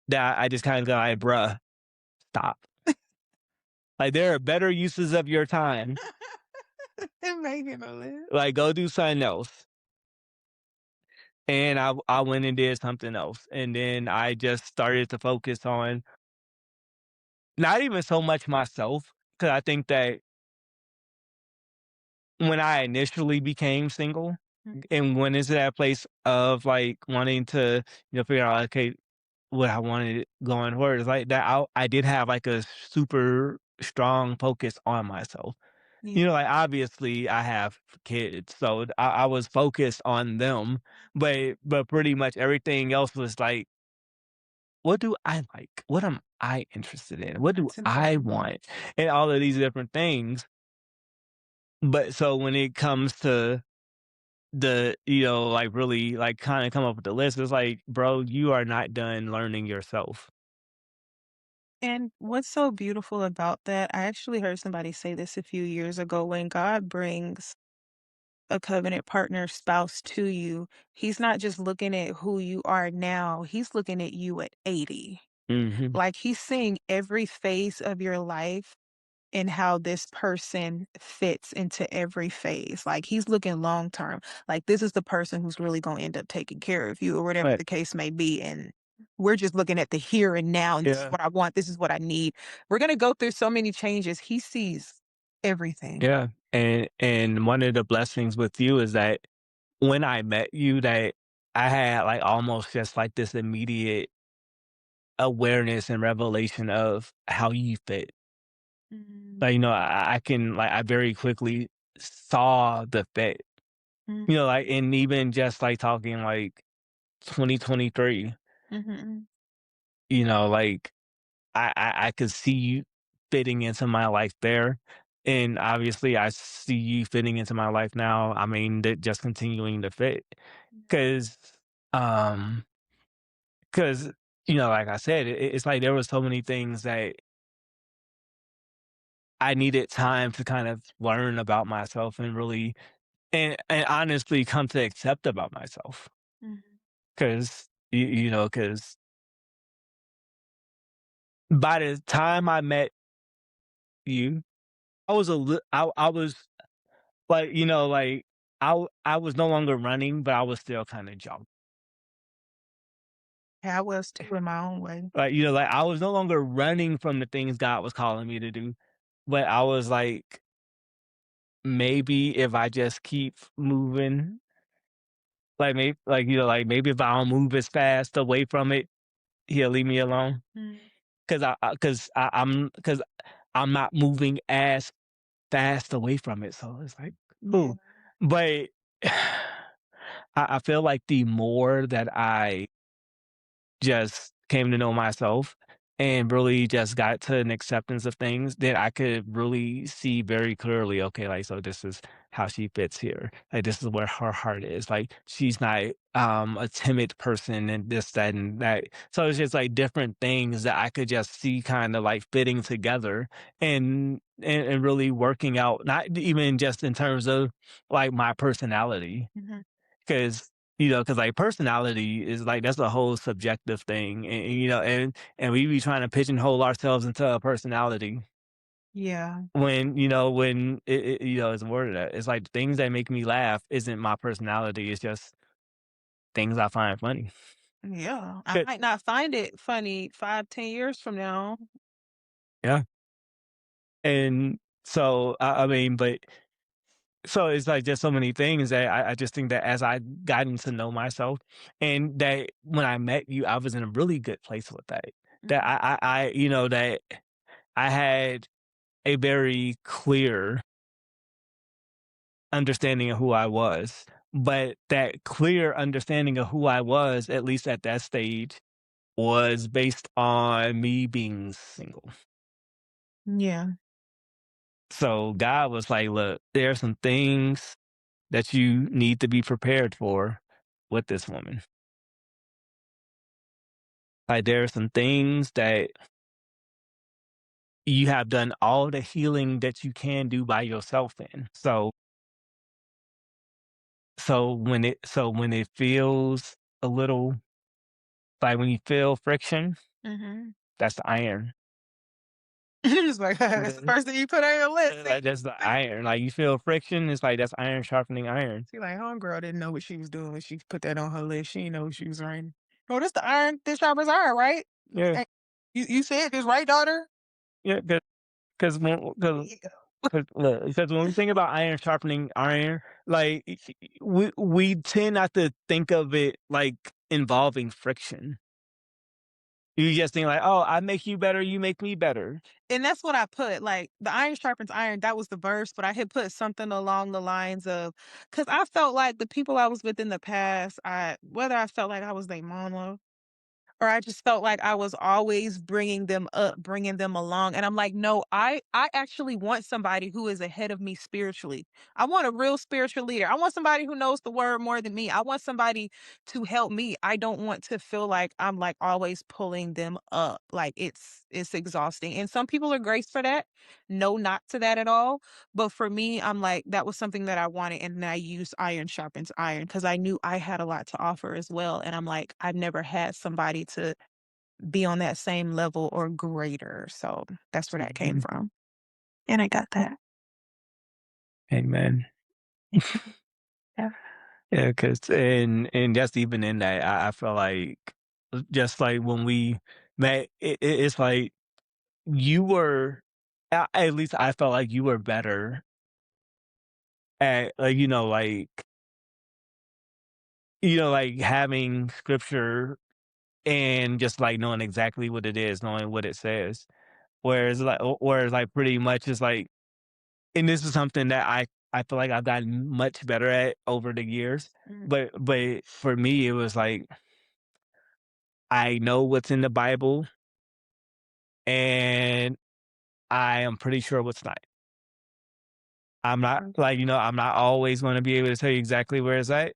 that I just kinda go like, "Bruh, stop." Like, there are better uses of your time. And making a list. Like, go do something else. And I went and did something else, and then I just started to focus on not even so much myself, because I think that when I initially became single and went into that place of, like, wanting to, figure out, okay, what I wanted going forward is like that I did have, like, a super strong focus on myself. Yeah. Like, obviously, I have kids, so I was focused on them, but pretty much everything else was like, "What do I like? What am I interested in? What do That's I important. want?" And all of these different things. but so when it comes to like, really, like, kinda come up with the list, it's like, "Bro, you are not done learning yourself." And what's so beautiful about that, I actually heard somebody say this a few years ago, when God brings a covenant partner spouse to you, he's not just looking at who you are now, he's looking at you at 80. Mhm. Like, he's seeing every phase of your life and how this person fits into every phase. Like, he's looking long term. Like, this is the person who's really gonna end up taking care of you or whatever Right. the case may be, and we're just looking at the here and now, and this is Yeah. what I want, this is what I need. We're gonna go through so many changes. He sees everything. Yeah, and one of the blessings with you is that when I met you, that I had, like, almost just, like, this immediate awareness and revelation of how you fit. Mm, Like, I can, like, I very quickly saw the fit, mm, like, and even just, like, talking, like, 2023, mhm, like, I could see you fitting into my life there, and obviously, I see you fitting into my life now. I mean, that just continuing to fit, mm, 'cause, um 'cause, like I said, it's like there was so many things that I needed time to kind of learn about myself and really and honestly come to accept about myself. mhm. 'Cause, cause by the time I met you, I was like, I was no longer running, but I was still kinda jogging. Yeah, I was too in my own way. Like, like, I was no longer running from the things God was calling me to do, but I was like, maybe if I just keep moving, like, maybe if I don't move as fast away from it, He'll leave me alone. Mm, 'Cause I'm not moving as fast away from it, so it's like, yeah, ooh. But I feel like the more that I just came to know myself and really just got to an acceptance of things, that I could really see very clearly, okay, like, so this is how she fits here. Like, this is where her heart is. Like, she's not a timid person and this, that, and that. So it's just like different things that I could just see kind of like fitting together and really working out, not even just in terms of like my personality, mhm, 'cause, like, personality is, like, that's a whole subjective thing, and we be trying to pigeonhole ourselves into a personality yeah, when it's more than that. It's like things that make me laugh isn't my personality, it's just things I find funny. yeah. I 'Cau might not find it funny 5, 10 years from now. Yeah, and so, I mean, but so it's like just so many things that I just think that as I gotten to know myself and that when I met you, I was in a really good place with that. That Mhm, that I had a very clear understanding of who I was. But that clear understanding of who I was, at least at that stage, was based on me being single. yeah, So God was like, look, there are some things that you need to be prepared for with this woman. Like, there are some things that you have done all the healing that you can do by yourself in. So when it feels a little like when you feel friction, mhm. that's the iron. It's like, that's the Mhm. first thing you put on your list, see? Like, that's the iron. Like, you feel friction, it's like that's iron sharpening iron. See, like, homegirl didn't know what she was doing when she put that on her list. She didn't know what she was writing. "Oh, this the iron this sharpens iron, right? Yeah, Hey, you said this, right, daughter?" yeah, because Yeah. because when we think about iron sharpening iron, like, we tend not to think of it like involving friction. You just think like, "Oh, I make you better, you make me better." And that's what I put, like, the iron sharpens iron, that was the verse, but I had put something along the lines of, because I felt like the people I was with in the past, whether I felt like I was their mama or I just felt like I was always bringing them up, bringing them along, and I'm like, "No, I actually want somebody who is ahead of me spiritually. I want a real spiritual leader. I want somebody who knows the word more than me. I want somebody to help me. I don't want to feel like I'm, like, always pulling them up, like, it's exhausting, and some people are graced for that. No, not to that at all, but for me, I'm like, that was something that I wanted, and then I used iron sharpens iron because I knew I had a lot to offer as well, and I'm like, I've never had somebody to be on that same level or greater, so that's where that came Mhm. from, and I got that. Amen. Yeah. Yeah, cause and just even in that, I feel like just like when we met, it's like you were at least I felt like you were better at, like, like having scripture and just, like, knowing exactly what it is, knowing what it says. Whereas, like, pretty much it's like and this is something that I feel like I've gotten much better at over the years, Mm, but for me, it was like, I know what's in the Bible, and I am pretty sure what's not. I'm not mm, like, I'm not always gonna be able to tell you exactly where it's at,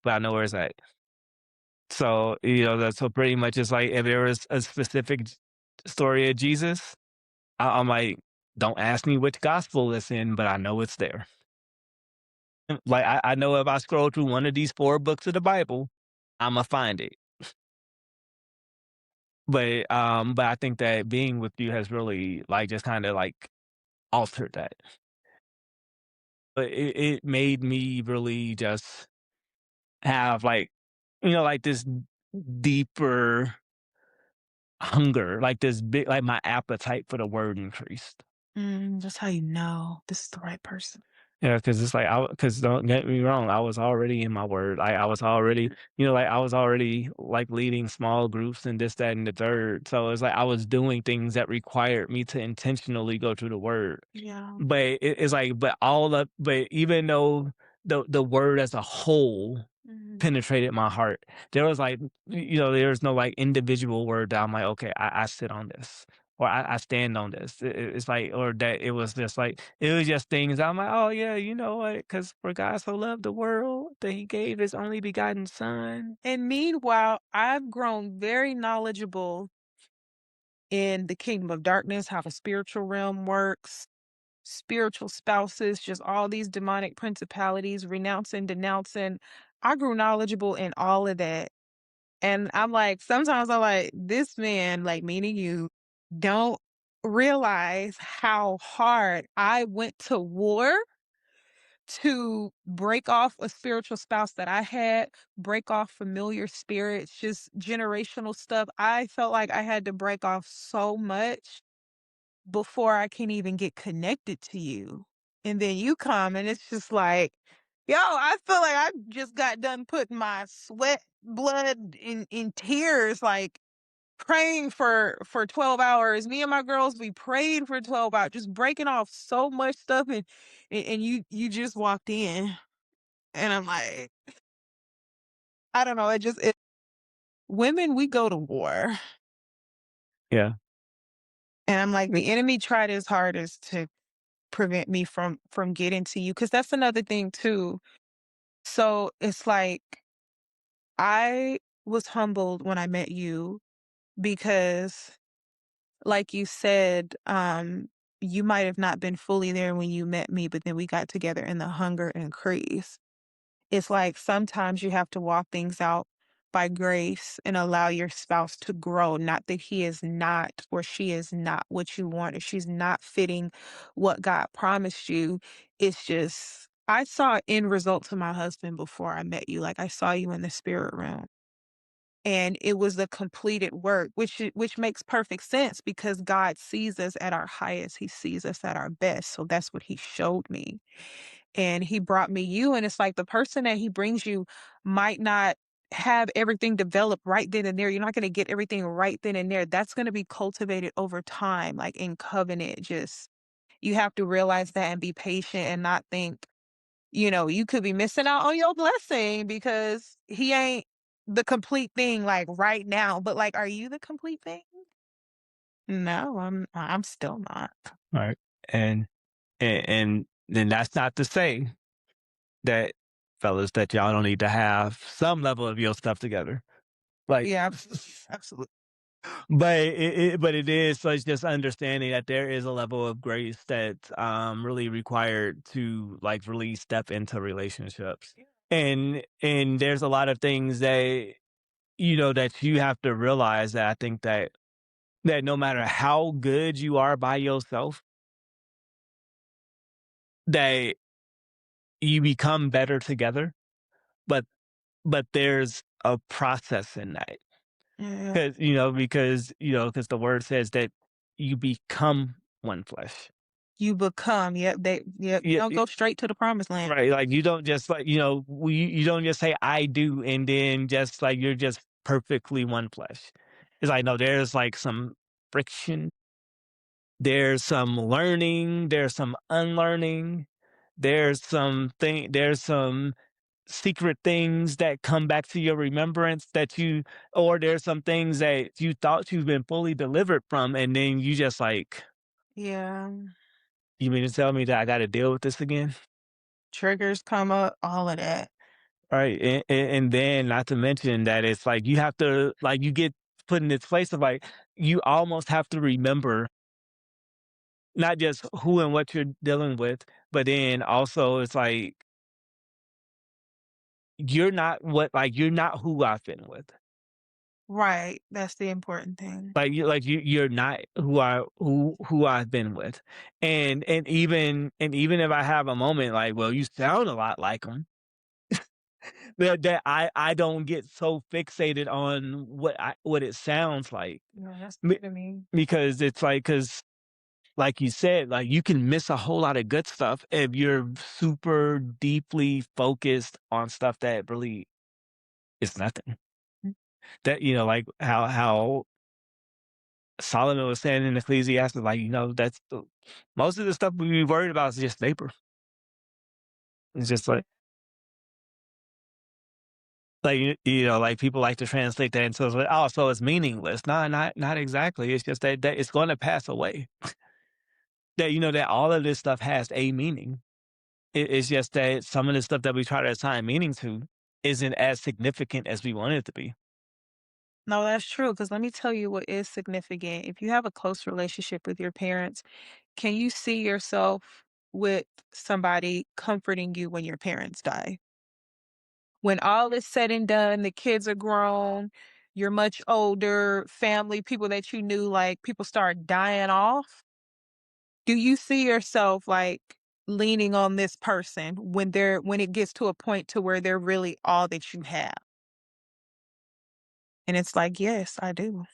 but I know where it's at. So, that's so pretty much it's like if there was a specific story of Jesus, I'm like, don't ask me which gospel it's in, but I know it's there. Like I know if I scroll through one of these four books of the Bible, I'ma find it. But I think that being with you has really like just kind of like altered that. But it made me really just have like, like this deeper hunger, like this big, like my appetite for the word increased. that's how you know this is the right person. Yeah, because it's like, because don't get me wrong, I was already in my word. I was already, like I was already like leading small groups and this, that, and the third. So it's like I was doing things that required me to intentionally go through the word. Yeah. But it's like, but even though the word as a whole Mhm. penetrated my heart. There was like, there was no like individual word that I'm like, okay, I sit on this or I stand on this. It's like, or that it was just like, it was just things I'm like, oh yeah, you know what? Because for God so loved the world that he gave his only begotten son. And meanwhile, I've grown very knowledgeable in the kingdom of darkness, how the spiritual realm works, spiritual spouses, just all these demonic principalities, renouncing, denouncing. I grew knowledgeable in all of that. And I'm like, sometimes I'm like, this man, like meaning you, don't realize how hard I went to war to break off a spiritual spouse that I had, break off familiar spirits, just generational stuff. I felt like I had to break off so much before I can even get connected to you. And then you come and it's just like, yo, I feel like I just got done putting my sweat, blood in tears, like praying for 12 hours. Me and my girls, we prayed for 12 hours, just breaking off so much stuff and you just walked in. And I'm like, I don't know, women, we go to war. Yeah. And I'm like, the enemy tried his hardest to prevent me from getting to you, because that's another thing too. So it's like I was humbled when I met you because, like you said, you might have not been fully there when you met me, but then we got together and the hunger increased. It's like sometimes you have to walk things out by grace and allow your spouse to grow, not that he is not or she is not what you want or she's not fitting what God promised you. It's just, I saw end result to my husband before I met you. Like I saw you in the spirit realm. And it was a completed work, which makes perfect sense because God sees us at our highest. He sees us at our best. So that's what he showed me, and he brought me you, and it's like the person that he brings you might not have everything developed right then and there. You're not going to get everything right then and there. That's going to be cultivated over time, like in covenant. Just you have to realize that and be patient and not think, you could be missing out on your blessing because he ain't. the complete thing, like, right now, but, like, are you the complete thing? No, I'm still not. right? And and then that's not to say that, fellas, that y'all don't need to have some level of your stuff together. Like, Yeah, absolutely, absolutely. but but it is so it's just understanding that there is a level of grace that's really required to like really step into relationships. And there's a lot of things that that you have to realize that I think that no matter how good you are by yourself, that you become better together. But there's a process in that. Yeah, Because the word says that you become one flesh. you become, yep, you Yeah, don't go straight to the promised land. right. Like you don't just like, you don't just say I do and then just like you're just perfectly one flesh. It's like, no, there's like some friction, there's some learning, there's some unlearning, there's some secret things that come back to your remembrance or there's some things that you thought you've been fully delivered from, and then you just like, Yeah, you mean to tell me that I got to deal with this again? triggers come up, all of that. Right. And then not to mention that it's like you have to, like, you get put in this place of like, you almost have to remember not just who and what you're dealing with, but then also it's like, you're not who I've been with. Right, that's the important thing. You're not who I've been with. And even if I have a moment like, well, you sound a lot like them, that I don't get so fixated on what it sounds like. Yeah, that's Me good to me. because it's like you said, like, you can miss a whole lot of good stuff if you're super deeply focused on stuff that really is nothing. That, like how Solomon was saying in Ecclesiastes, like, that's the most of the stuff we be worried about is just vapor. It's just like people like to translate that into like, oh, so it's meaningless. No, not exactly. It's just that it's going to pass away. That all of this stuff has a meaning. It's just that some of the stuff that we try to assign meaning to isn't as significant as we want it to be. No, that's true. Because let me tell you what is significant. If you have a close relationship with your parents, can you see yourself with somebody comforting you when your parents die? When all is said and done, the kids are grown, you're much older, family, people that you knew, like, people start dying off. Do you see yourself, like, leaning on this person when it gets to a point to where they're really all that you have? And it's like, "Yes, I do."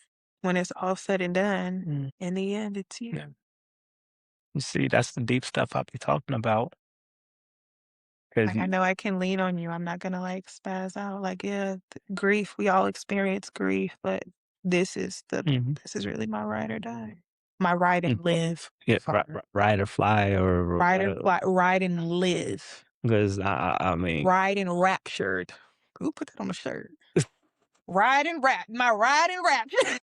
When it's all said and done, Mm, in the end, it's you. yeah. You see, that's the deep stuff I be talking about. Because Like, I you, know I can lean on you. I'm not gonna, like, spaz out. Like, yeah, grief, we all experience grief, but this is the mhm, this is really my ride or die. My ride and mm, live. yeah, Sorry. ride or fly or Ride or whatever. fly, ride and live. Because I mean, Ride and raptured. Who put that on a shirt? Ride and my ride and raptured.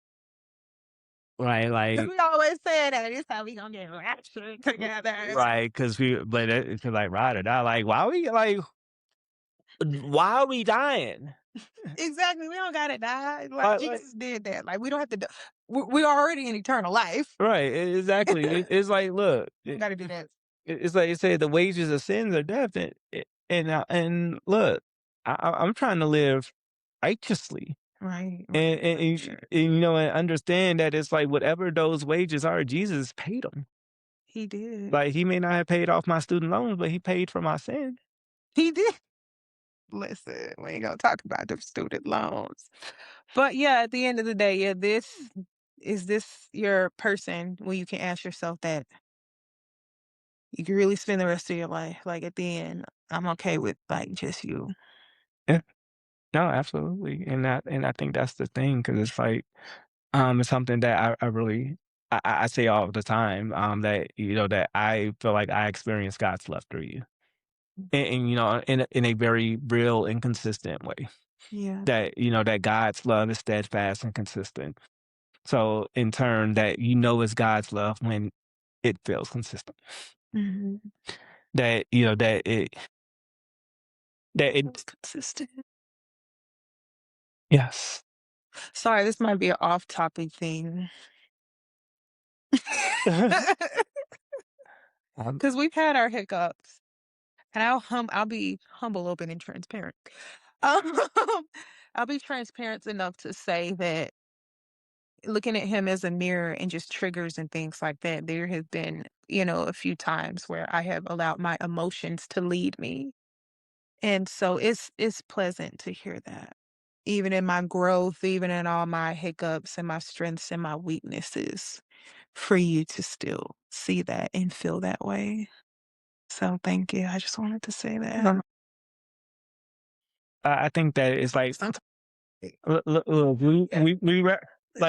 right, 'Cause like, we always say that. It's how we gonna get raptured together. right, because like ride or die. Like, why are we dying? Exactly, we don't gotta die, like, Like, Jesus did that, like, we don't have to do we're already in eternal life. right, exactly. It's like, look, We don't gotta do that. it's like you say, the wages of sins are death, and look, I'm trying to live righteously, Right, right, and, for sure. and understand that it's like whatever those wages are, Jesus paid them. He did. Like he may not have paid off my student loans, but he paid for my sin. He did. Listen, we ain't gonna talk about the student loans. But, yeah, at the end of the day, yeah, this your person when you can ask yourself that you can really spend the rest of your life, like, at the end, I'm okay with, like, just you. Yeah, no, absolutely, and I think that's the thing because it's like, it's something that I really I say all the time, that that I feel like I experience God's love through you. And in a very real and consistent way. Yeah. that, that God's love is steadfast and consistent. So in turn, that it's God's love when it feels consistent. Mhm. That, that It was it consistent. yes. Sorry, this might be an off-topic thing. Um, 'Cause we've had our hiccups, and I'll be humble, open, and transparent. Um, I'll be transparent enough to say that looking at him as a mirror and just triggers and things like that, there have been, a few times where I have allowed my emotions to lead me. And so it's pleasant to hear that. Even in my growth, even in all my hiccups and my strengths and my weaknesses, for you to still see that and feel that way. So thank you. I just wanted to say that. no, I think that it's like sometimes like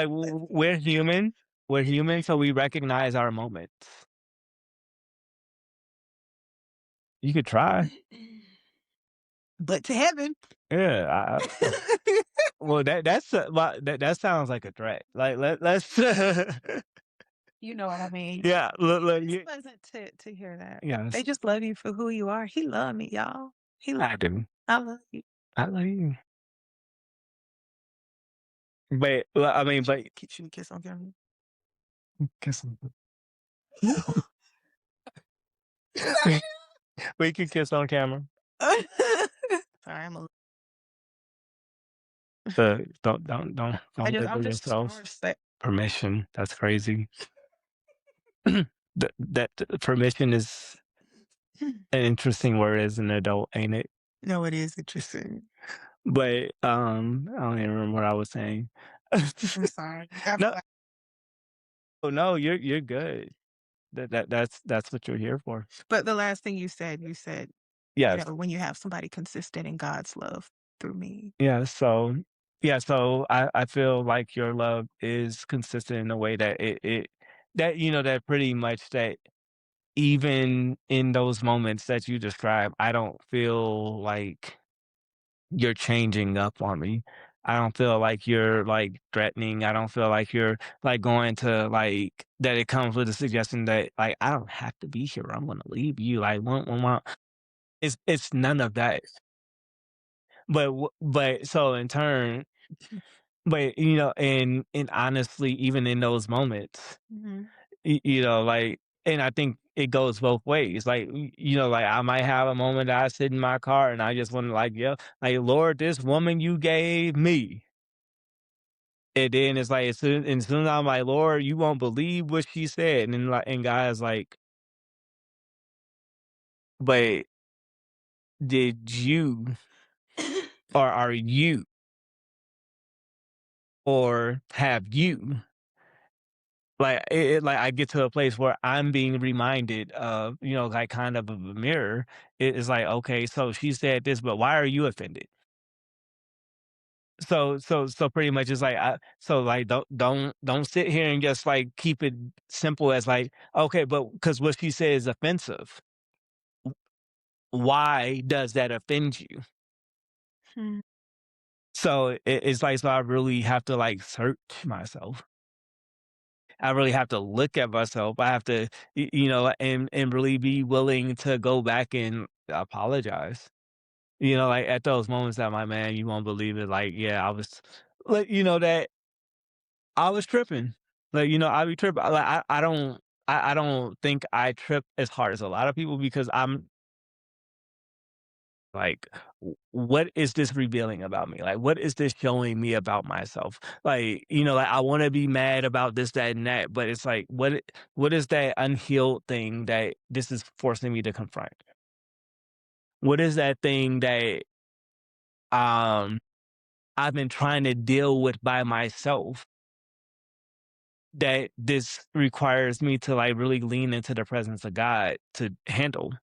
we're human. We're human, so we recognize our moments. You could try. But to heaven. Yeah. Well, that sounds like a threat. Like let's You know what I mean. yeah. Look, It's pleasant to hear that. They yes, just love you for who you are. He love me, y'all. I do. I love you. I love you. But I mean, but Get you a kiss on camera. kiss Sorry. we can kiss on camera. Sorry, Don't I'm give just I yourself want to say permission. That's crazy. That permission is an interesting word as an adult, ain't it? no, it is interesting. But I don't even remember what I was saying. I'm sorry. I feel No, like oh no, you're good. That's what you're here for. but the last thing you said, Yes. when you have somebody consistent in God's love through me. Yeah, so I feel like your love is consistent in a way that that pretty much that even in those moments that you describe, I don't feel like you're changing up on me. I don't feel like you're like threatening. I don't feel like you're like going to like that it comes with a suggestion that like I don't have to be here. I'm gonna leave you. Like it's none of that. But so in turn, but and honestly, even in those moments, Mhm. like, and I think it goes both ways. Like, like I might have a moment that I sit in my car and I just want to like, yeah, like Lord, this woman you gave me. And then it's like as soon as I'm like, Lord, you won't believe what she said. And then like and God's like, but did you or are you or have you like like I get to a place where I'm being reminded of, like kind of a mirror. It is like, okay, so she said this, but why are you offended? So pretty much it's like so like don't sit here and just like keep it simple as like, okay, but because what she said is offensive. Why does that offend you? Hmm. So it's like so I really have to like search myself. I really have to look at myself. I have to, and really be willing to go back and apologize. Like at those moments that my man, you won't believe it. Like, yeah, I was, like, that I was tripping. Like, I be tripping. Like, I don't think I trip as hard as a lot of people because I'm like, what is this revealing about me? Like, what is this showing me about myself? Like, like I want to be mad about this, that, and that, but it's like, what is that unhealed thing that this is forcing me to confront? What is that thing that um I've been trying to deal with by myself that this requires me to like really lean into the presence of God to handle.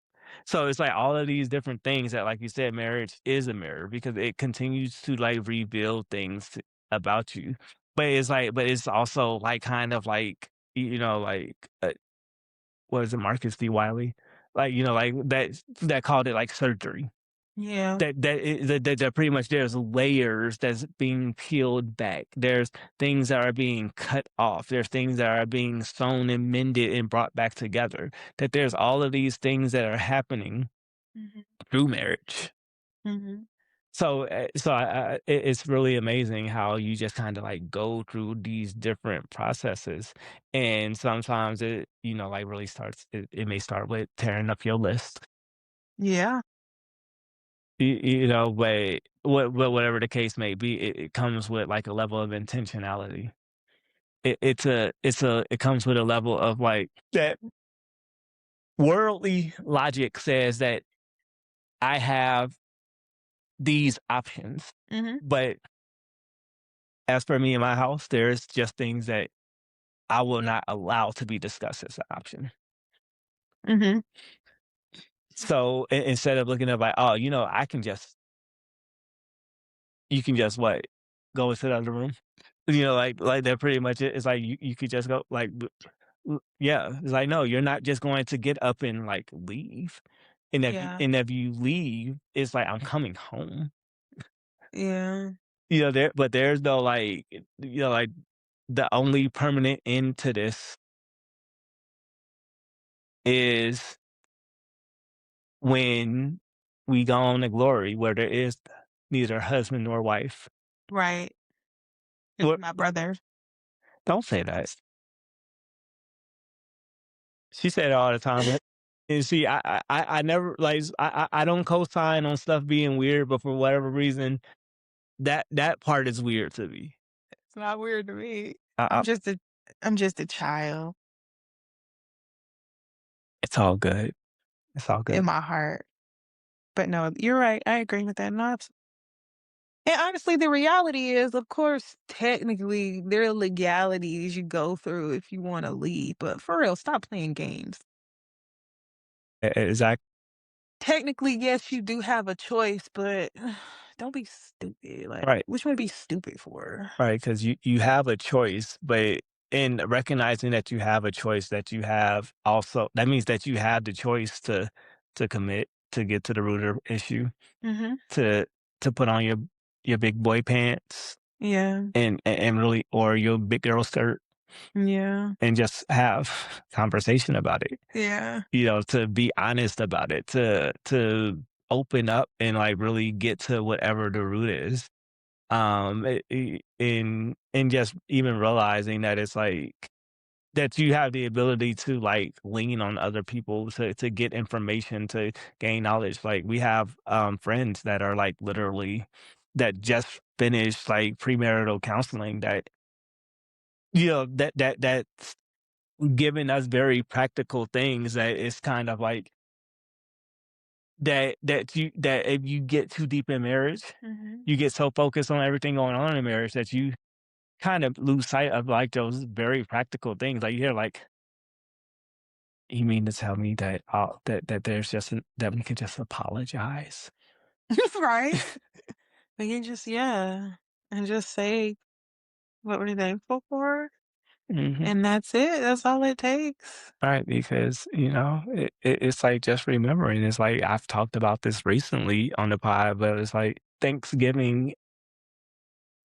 So it's like all of these different things that, like you said, marriage is a mirror because it continues to like reveal things about you. But it's also like kind of like, like, what is it, Marcus D. Wiley? Like, like that called it like surgery. Yeah. That pretty much there's layers that's being peeled back. There's things that are being cut off. There's things that are being sewn and mended and brought back together. That there's all of these things that are happening Mhm. through marriage. Mhm. It's really amazing how you just kind of like go through these different processes, and sometimes like really starts. It may start with tearing up your list, Yeah. but whatever the case may be, it comes with like a level of intentionality. It comes with a level of like that worldly logic says that I have these options, Mhm. but as for me in my house, there's just things that I will not allow to be discussed as an option. Mhm. So instead of looking at like, oh, I can just, you can just what, go into the other room. Like that pretty much it. It's like you could just go like, yeah. It's like no, you're not just going to get up and like leave. Yeah. And if you leave, it's like I'm coming home. Yeah. There's no like, like the only permanent end to this is when we go on to glory where there is neither husband nor wife. Right. Well, My brother. don't say that. She said it all the time, but and see, I never like I don't co-sign on stuff being weird, but for whatever reason, that part is weird to me. It's not weird to me. I, I'm I, just a I'm just a child it's all good. It's all good. in my heart. But no, you're right. I agree with that. No, and honestly, the reality is, of course, technically, there are legalities you go through if you wanna leave, but for real, stop playing games. Exactly Technically, yes, you do have a choice, but don't be stupid. Like, right. what you wanna be stupid for? Right, because you have a choice, but in recognizing that you have a choice, that you have also that means that you have the choice to commit, to get to the root of the issue, Mhm. to put on your big boy pants Yeah. and really or your big girl skirt Yeah. and just have conversation about it. Yeah. To be honest about it, to open up and like really get to whatever the root is. And just even realizing that it's like that you have the ability to like lean on other people to get information, to gain knowledge. Like we have friends that are like literally that just finished like premarital counseling that that's giving us very practical things that it's kind of like that if you get too deep in marriage, Mhm. you get so focused on everything going on in marriage that you kind of lose sight of, like, those very practical things, like, you hear, like, "You mean to tell me that, there's just an that we can just apologize?" Right? We can just yeah, and just say what we're thankful for, Mhm. and that's it. That's all it takes. Right, because, it's, like, just remembering, it's, like, I've talked about this recently on the pod, but it's, like, Thanksgiving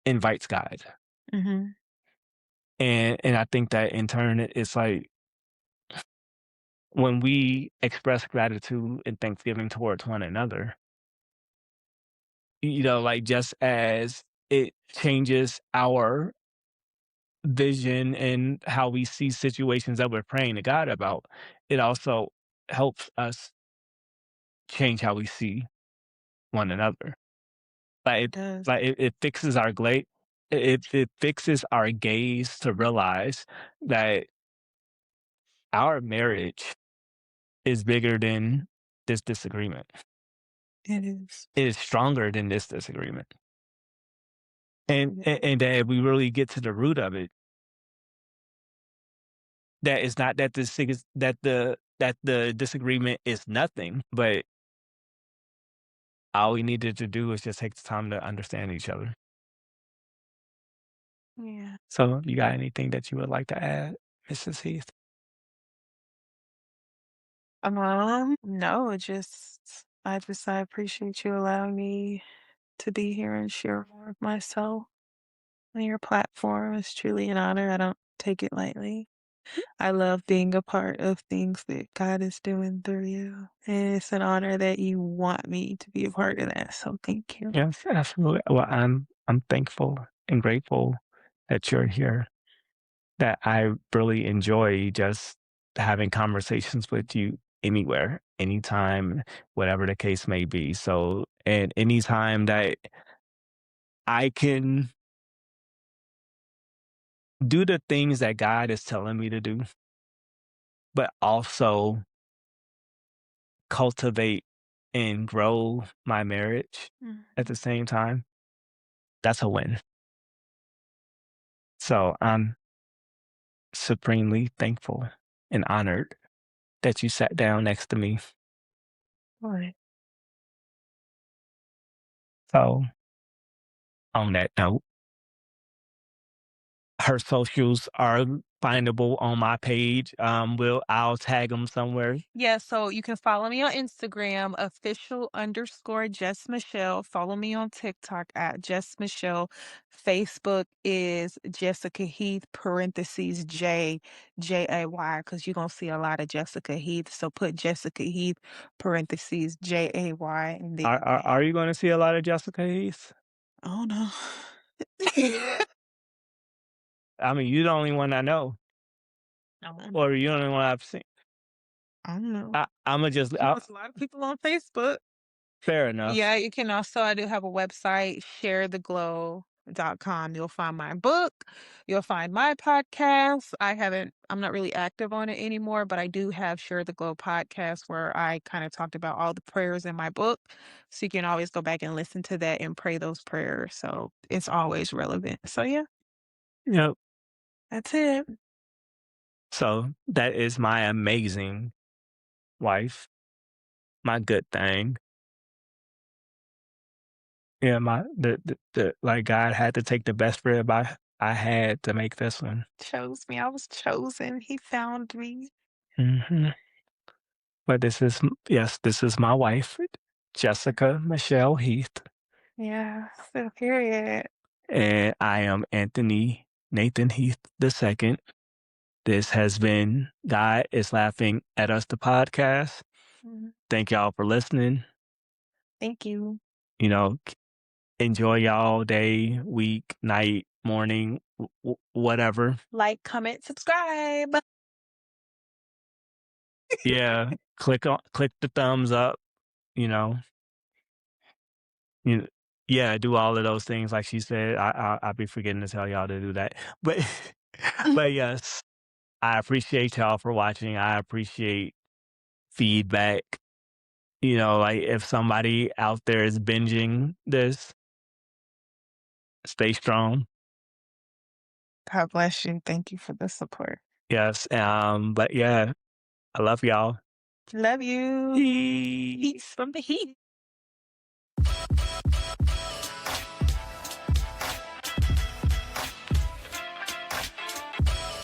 invites God, Mhm. and I think that in turn, it's, like, when we express gratitude and thanksgiving towards one another, like, just as it changes our vision and how we see situations that we're praying to God about, it also helps us change how we see one another. Like It does. it fixes our it fixes our gaze to realize that our marriage is bigger than this disagreement. It is. It is stronger than this disagreement. It is. And that if we really get to the root of it, that it's not that this thing is that the disagreement is nothing, but all we needed to do is just take the time to understand each other. Yeah. So, you got anything that you would like to add, Mrs. Heath? No, it just I appreciate you allowing me to be here and share more of myself on your platform. It's truly an honor. I don't take it lightly. I love being a part of things that God is doing through you. And it's an honor that you want me to be a part of that. So thank you. Yes, absolutely. Well, I'm thankful and grateful that you're here. That I really enjoy just having conversations with you anywhere, anytime, whatever the case may be. So, and anytime that I can do the things that God is telling me to do, but also cultivate and grow my marriage at the Mhm. same time, that's a win. So I'm supremely thankful and honored that you sat down next to me. Right. So on that note, her socials are findable on my page. I'll tag them somewhere. Yeah, so you can follow me on Instagram, official_Jess Michelle. Follow me on TikTok at Jess Michelle. Facebook is Jessica Heath, parentheses Jay, because you're going to see a lot of Jessica Heath. So put Jessica Heath, parentheses Jay, and then Are you going to see a lot of Jessica Heath? oh no. I mean, you're the only one I know, I don't know. or you're the only one I've seen. I don't know. I'm gonna just There's a lot of people on Facebook. fair enough. Yeah, you can also I do have a website, sharetheglow.com. You'll find my book, you'll find my podcast. I'm not really active on it anymore, but I do have Share the Glow podcast where I kind of talked about all the prayers in my book. So you can always go back and listen to that and pray those prayers. So it's always relevant. So yeah, Yep. that's it. So that is my amazing wife, my good thing. Yeah, my the like God had to take the best rib I had to make this one. Chose me. I was chosen. He found me. Hmm. But yes, this is my wife, Jessica Michelle Heath, Yeah. So period. and I am Anthony Nathan Heath II. This has been God is Laughing at Us, the podcast. Mhm. Thank y'all for listening. Thank you. You know, enjoy y'all day, week, night, morning, whatever. Like, comment, subscribe. Yeah, click the thumbs up. You know, you yeah, do all of those things like she said. I'll be forgetting to tell y'all to do that, but but yes, I appreciate y'all for watching. I appreciate feedback. You know, like if somebody out there is binging this, stay strong. God bless you. Thank you for the support. Yes, but yeah, I love y'all. Love you. Peace. Peace from the heat.